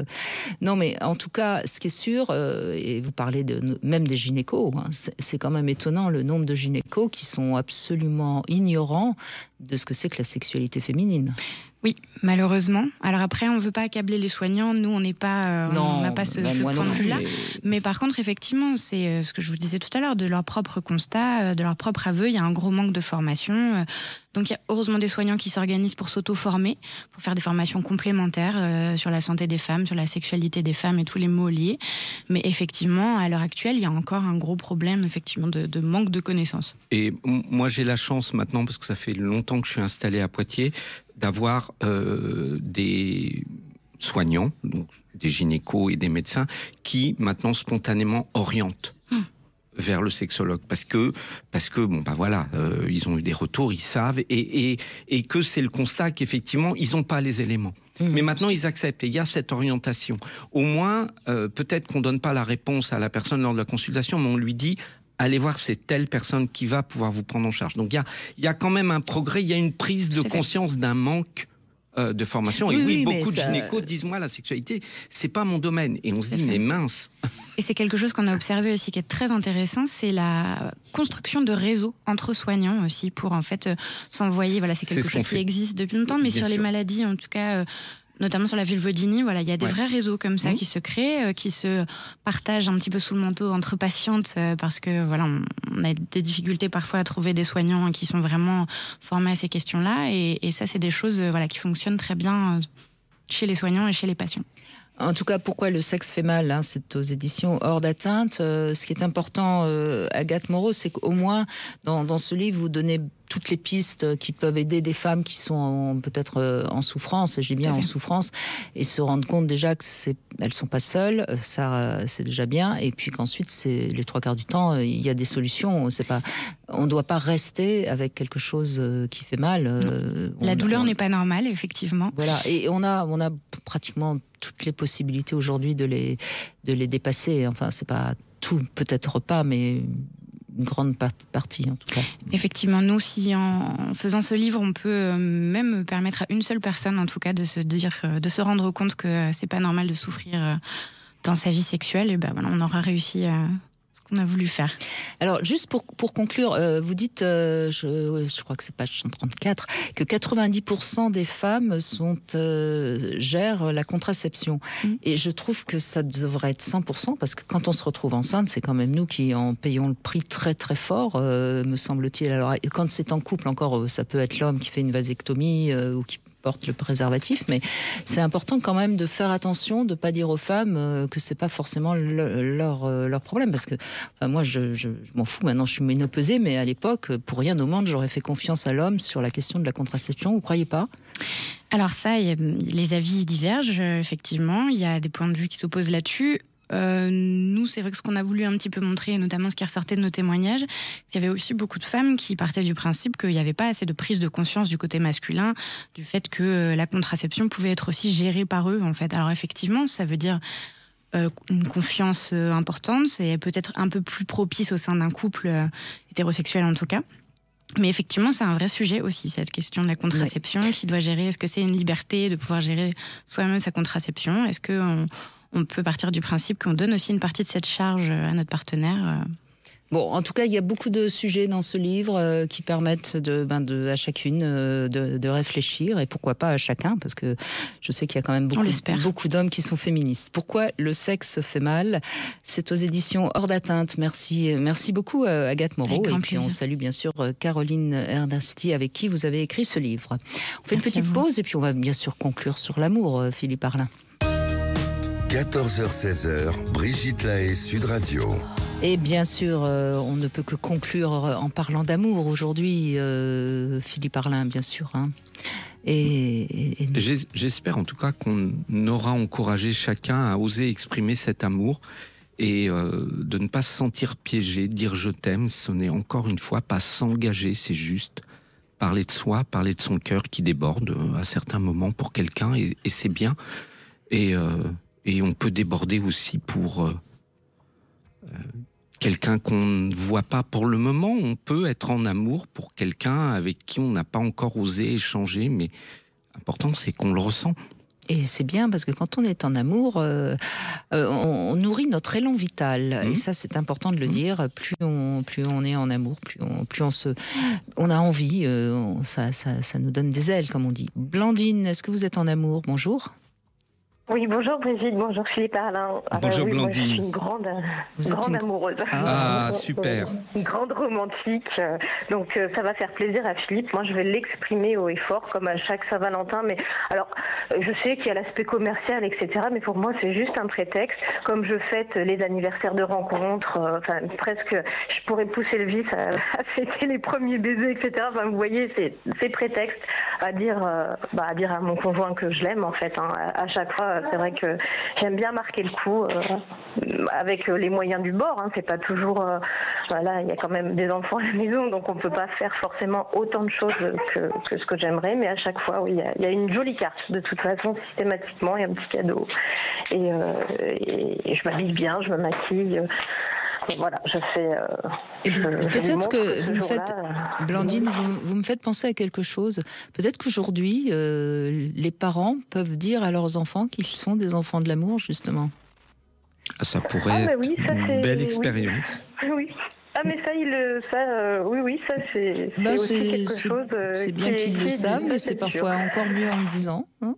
Non, mais en tout cas, ce qui est sûr, et vous parlez même des gynécos, c'est quand même étonnant le nombre de gynécos qui sont absolument ignorants de ce que c'est que la sexualité féminine. Oui, malheureusement. Alors après, on ne veut pas accabler les soignants. Nous, on n'a pas ce point de vue-là. Mais par contre, effectivement, c'est ce que je vous disais tout à l'heure, de leur propre constat, de leur propre aveu, il y a un gros manque de formation. Donc, il y a heureusement des soignants qui s'organisent pour s'auto-former, pour faire des formations complémentaires sur la santé des femmes, sur la sexualité des femmes et tous les mots liés. Mais effectivement, à l'heure actuelle, il y a encore un gros problème, effectivement, de manque de connaissances. Et moi, j'ai la chance maintenant, parce que ça fait longtemps que je suis installé à Poitiers, d'avoir des soignants, donc des gynécos et des médecins, qui maintenant spontanément orientent vers le sexologue, parce que ils ont eu des retours, ils savent, et que c'est le constat qu'effectivement ils n'ont pas les éléments. Mais maintenant ils acceptent, et il y a cette orientation. Au moins, peut-être qu'on donne pas la réponse à la personne lors de la consultation, mais on lui dit: allez voir, c'est telle personne qui va pouvoir vous prendre en charge. Donc il y a quand même un progrès, il y a une prise de conscience d'un manque de formation. Et beaucoup de gynécos disent: moi, la sexualité, c'est pas mon domaine. Et on se dit: mais mince. Et c'est quelque chose qu'on a observé aussi qui est très intéressant, c'est la construction de réseaux entre soignants aussi, pour en fait s'envoyer. Voilà, c'est quelque chose qui existe depuis longtemps, mais sur les maladies, en tout cas. Notamment sur la vulvodynie, voilà, il y a des vrais réseaux comme ça qui se créent, qui se partagent un petit peu sous le manteau entre patientes, parce que voilà, on a des difficultés parfois à trouver des soignants qui sont vraiment formés à ces questions-là, et ça, c'est des choses qui fonctionnent très bien chez les soignants et chez les patients. En tout cas, pourquoi le sexe fait mal, hein, c'est aux éditions Hors d'atteinte. Ce qui est important, Agathe Moreau, c'est qu'au moins, dans ce livre, vous donnez toutes les pistes qui peuvent aider des femmes qui sont peut-être en souffrance, et je dis bien en souffrance, et se rendre compte déjà que elles sont pas seules, ça c'est déjà bien, et puis qu'ensuite, c'est les 3/4 du temps, il y a des solutions. On ne doit pas rester avec quelque chose qui fait mal. La douleur n'est pas normale, effectivement. Voilà, et on a pratiquement toutes les possibilités aujourd'hui de les dépasser. Enfin, c'est pas tout, peut-être pas, mais une grande partie en tout cas. Effectivement, nous, si en faisant ce livre, on peut même permettre à une seule personne, en tout cas, de se rendre compte que c'est pas normal de souffrir dans sa vie sexuelle, et ben voilà, on aura réussi ce qu'on a voulu faire. Alors, juste pour conclure, vous dites, je crois que c'est page 134, que 90% des femmes gèrent la contraception. Et je trouve que ça devrait être 100%, parce que quand on se retrouve enceinte, c'est quand même nous qui en payons le prix très très fort, me semble-t-il. Alors, quand c'est en couple, encore, ça peut être l'homme qui fait une vasectomie ou qui porte le préservatif, mais c'est important quand même de faire attention, de pas dire aux femmes que c'est pas forcément leur problème, parce que moi je m'en fous, maintenant je suis ménopausée, mais à l'époque, pour rien au monde, j'aurais fait confiance à l'homme sur la question de la contraception, vous croyez pas ? Alors ça, les avis divergent, effectivement, il y a des points de vue qui s'opposent là-dessus. Nous, c'est vrai que ce qu'on a voulu un petit peu montrer, notamment ce qui ressortait de nos témoignages, il y avait aussi beaucoup de femmes qui partaient du principe qu'il n'y avait pas assez de prise de conscience du côté masculin, du fait que la contraception pouvait être aussi gérée par eux, en fait. Alors effectivement, ça veut dire une confiance importante, c'est peut-être un peu plus propice au sein d'un couple hétérosexuel en tout cas. Mais effectivement, c'est un vrai sujet aussi, cette question de la contraception, qui doit gérer. Est-ce que c'est une liberté de pouvoir gérer soi-même sa contraception ? Est-ce qu'on peut partir du principe qu'on donne aussi une partie de cette charge à notre partenaire ? Bon, en tout cas, il y a beaucoup de sujets dans ce livre qui permettent à chacune de réfléchir, et pourquoi pas à chacun, parce que je sais qu'il y a quand même beaucoup d'hommes qui sont féministes. Pourquoi le sexe fait mal ? C'est aux éditions Hors d'atteinte. Merci beaucoup Agathe Moreau, et puis on salue bien sûr Caroline Ernesti, avec qui vous avez écrit ce livre. On fait une petite pause, et puis on va bien sûr conclure sur l'amour, Philippe Arlin. 14h-16h, Brigitte Lahaie, Sud Radio. Et bien sûr, on ne peut que conclure en parlant d'amour aujourd'hui, Philippe Arlin, bien sûr. Hein. J'espère en tout cas qu'on aura encouragé chacun à oser exprimer cet amour et de ne pas se sentir piégé. Dire je t'aime, ce n'est encore une fois pas s'engager, c'est juste parler de soi, parler de son cœur qui déborde à certains moments pour quelqu'un, et c'est bien. Et on peut déborder aussi pour quelqu'un qu'on ne voit pas pour le moment. On peut être en amour pour quelqu'un avec qui on n'a pas encore osé échanger, mais l'important c'est qu'on le ressent. Et c'est bien, parce que quand on est en amour, on nourrit notre élan vital. Et ça, c'est important de le dire. Plus on est en amour, plus on a envie. Ça nous donne des ailes, comme on dit. Blandine, est-ce que vous êtes en amour ? Bonjour. Oui, bonjour Brigitte, bonjour Philippe Arlin. Bonjour Blandine. Moi, je suis une grande amoureuse. Ah, super. Une grande romantique. Donc ça va faire plaisir à Philippe. Moi, je vais l'exprimer haut et fort, comme à chaque Saint-Valentin. Mais alors, je sais qu'il y a l'aspect commercial, etc. Mais pour moi, c'est juste un prétexte. Comme je fête les anniversaires de rencontres, presque, je pourrais pousser le vice à fêter les premiers baisers, etc. Enfin, vous voyez, c'est prétexte à dire à mon conjoint que je l'aime, en fait. Hein, à chaque fois. C'est vrai que j'aime bien marquer le coup avec les moyens du bord. Hein. C'est pas toujours... il y a quand même des enfants à la maison, donc on peut pas faire forcément autant de choses que ce que j'aimerais. Mais à chaque fois, oui, il y a une jolie carte. De toute façon, systématiquement, il y a un petit cadeau. Et je m'habille bien, je me maquille... Et voilà, je fais... peut-être que vous me faites... Blandine, vous me faites penser à quelque chose. Peut-être qu'aujourd'hui, les parents peuvent dire à leurs enfants qu'ils sont des enfants de l'amour, justement. Ça pourrait être une belle expérience. Oui. Ah, mais ça, ça c'est aussi quelque chose... c'est bien qu'ils le savent, mais c'est parfois encore mieux en le disant. Hein.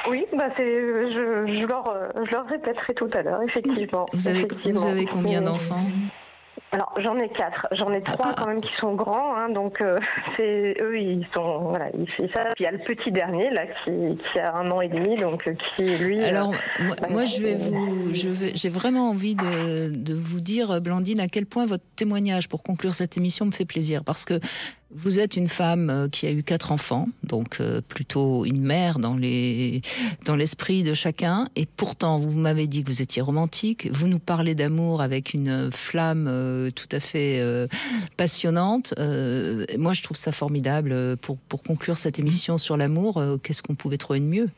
Oui, je leur répéterai tout à l'heure, effectivement. Vous avez combien d'enfants ? Alors j'en ai 4, j'en ai 3 quand même qui sont grands, hein, donc c'est eux ils sont voilà ils font ça. Puis il y a le petit dernier là qui a 1 an et demi, donc qui lui. Alors moi j'ai vraiment envie de vous dire, Blandine, à quel point votre témoignage pour conclure cette émission me fait plaisir, parce que vous êtes une femme qui a eu 4 enfants, donc plutôt une mère dans l'esprit de chacun, et pourtant vous m'avez dit que vous étiez romantique, vous nous parlez d'amour avec une flamme tout à fait passionnante. Moi je trouve ça formidable pour conclure cette émission sur l'amour. Qu'est-ce qu'on pouvait trouver de mieux ?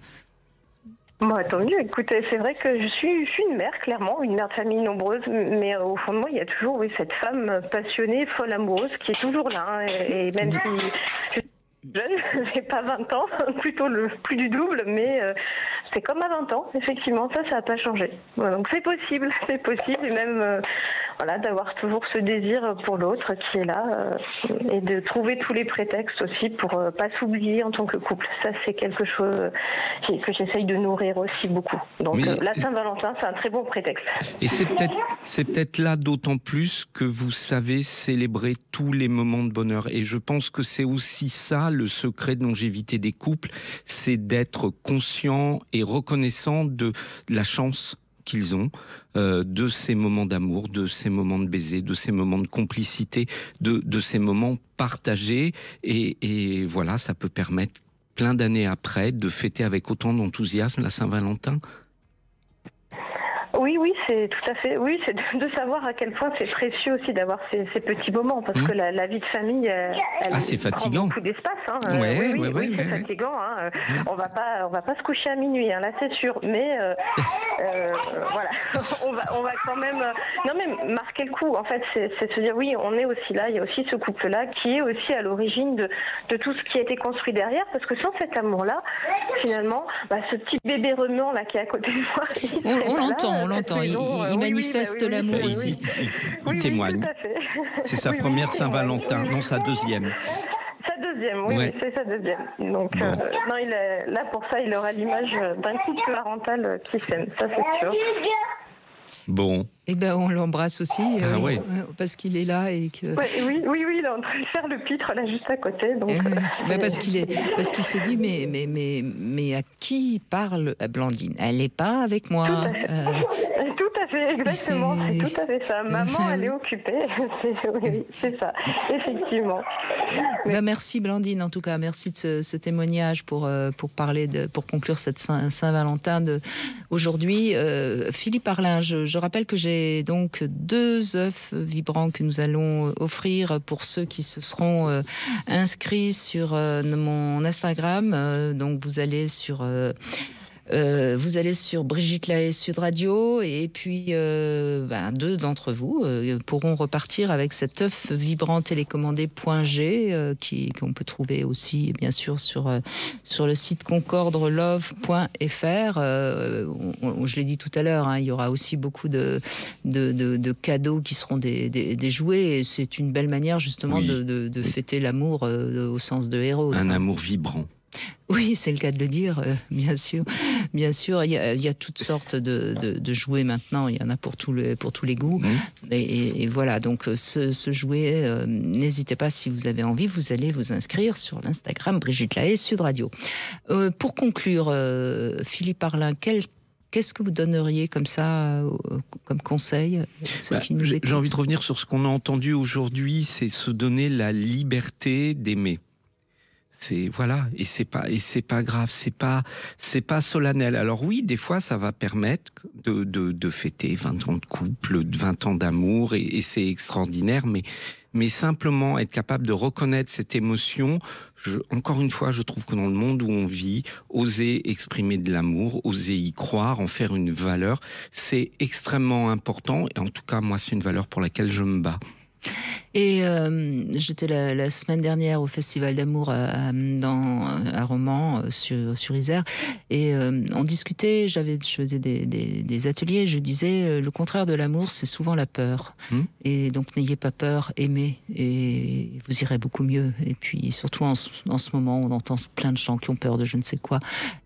Bon, tant mieux. Écoutez, c'est vrai que je suis une mère, clairement, une mère de famille nombreuse, mais au fond de moi, il y a toujours cette femme passionnée, folle amoureuse, qui est toujours là. Hein, et même si je suis jeune, j'ai pas 20 ans, plutôt plus du double, mais c'est comme à 20 ans, effectivement, ça n'a pas changé. Voilà, donc c'est possible, et même voilà, d'avoir toujours ce désir pour l'autre qui est là, et de trouver tous les prétextes aussi pour pas s'oublier en tant que couple. Ça, c'est quelque chose que j'essaye de nourrir aussi beaucoup. Donc la Saint-Valentin, c'est un très bon prétexte. Et c'est peut-être là d'autant plus que vous savez célébrer tous les moments de bonheur. Et je pense que c'est aussi ça le secret de longévité des couples, c'est d'être conscient et reconnaissant de la chance qu'ils ont, de ces moments d'amour, de ces moments de baiser, de ces moments de complicité, de ces moments partagés. Et voilà, ça peut permettre plein d'années après de fêter avec autant d'enthousiasme la Saint-Valentin. Oui, c'est tout à fait. Oui, c'est de savoir à quel point c'est précieux aussi d'avoir ces petits moments, parce que la vie de famille, c'est fatigant. Prend beaucoup d'espace. Hein. Oui, c'est fatigant. Hein. On va pas se coucher à minuit, hein, là c'est sûr. Mais voilà, on va quand même. Non, mais marquer le coup. En fait, c'est se dire oui, on est aussi là. Il y a aussi ce couple-là qui est aussi à l'origine de tout ce qui a été construit derrière, parce que sans cet amour-là, finalement, ce petit bébé remuant là qui est à côté de moi, on l'entend. Il manifeste l'amour aussi. Il témoigne. Tout à fait. C'est sa première Saint-Valentin, non sa deuxième. Sa deuxième, oui, c'est sa deuxième. Donc, non, là pour ça, il aura l'image d'un couple parental qui s'aime, ça c'est sûr. Bon. Eh ben, on l'embrasse aussi, parce qu'il est là et que. Oui, il est en train de faire le pitre là juste à côté. Donc, parce qu'il se dit mais à qui parle Blandine ? Elle n'est pas avec moi. Tout à fait, exactement. C'est tout à fait ça. Maman, elle est occupée. C'est ça, effectivement. Merci Blandine, en tout cas, merci de ce témoignage pour conclure cette Saint-Valentin aujourd'hui. Philippe Arlin, je rappelle que j'ai donc 2 œufs vibrants que nous allons offrir pour ceux qui se seront inscrits sur mon Instagram. Donc vous allez sur Brigitte Lahaie Sud Radio, et puis 2 d'entre vous pourront repartir avec cet œuf vibrant télécommandé .g qu'on peut trouver aussi bien sûr sur le site concordelove.fr. Je l'ai dit tout à l'heure, hein, il y aura aussi beaucoup de cadeaux qui seront des jouets, et c'est une belle manière justement de fêter l'amour au sens de Eros. Un amour vibrant. Oui, c'est le cas de le dire, bien sûr. Bien sûr, il y a toutes sortes de jouets maintenant. Il y en a pour tous les goûts. Et voilà, donc ce jouet, n'hésitez pas, si vous avez envie, vous allez vous inscrire sur l'Instagram Brigitte Lahaie Sud Radio. Pour conclure, Philippe Arlin, qu'est-ce que vous donneriez comme ça, comme conseil à ceux qui nous écoutent ? J'ai envie de revenir sur ce qu'on a entendu aujourd'hui, c'est se donner la liberté d'aimer. Et c'est pas grave, c'est pas solennel. Alors oui, des fois ça va permettre de fêter 20 ans de couple, 20 ans d'amour, et c'est extraordinaire, mais simplement être capable de reconnaître cette émotion. Encore une fois, je trouve que dans le monde où on vit, oser exprimer de l'amour, oser y croire, en faire une valeur, c'est extrêmement important, et en tout cas moi c'est une valeur pour laquelle je me bats. Et j'étais la semaine dernière au Festival d'amour à Romans, sur Isère, et on discutait, je faisais des ateliers, je disais le contraire de l'amour, c'est souvent la peur. Et donc n'ayez pas peur, aimez, et vous irez beaucoup mieux. Et puis surtout en ce moment, on entend plein de gens qui ont peur de je ne sais quoi.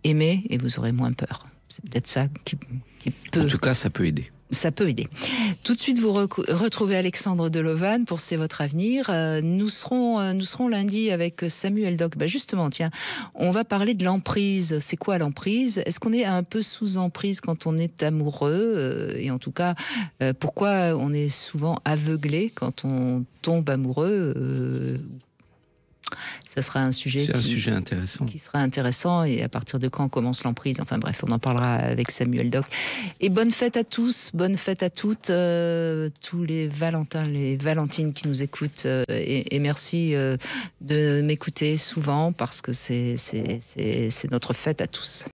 Aimez et vous aurez moins peur. C'est peut-être ça qui peut... En tout cas, ça peut aider. Ça peut aider. Tout de suite, vous retrouvez Alexandre Delovan pour C'est votre avenir. Nous serons lundi avec Samuel Doc. Justement, tiens, on va parler de l'emprise. C'est quoi l'emprise? Est-ce qu'on est un peu sous emprise quand on est amoureux? Et en tout cas, pourquoi on est souvent aveuglé quand on tombe amoureux? Ça sera un sujet intéressant. Qui sera intéressant, et à partir de quand commence l'emprise? Enfin bref, on en parlera avec Samuel Doc. Et bonne fête à tous, bonne fête à toutes, tous les Valentins, les Valentines qui nous écoutent, et merci de m'écouter souvent parce que c'est notre fête à tous.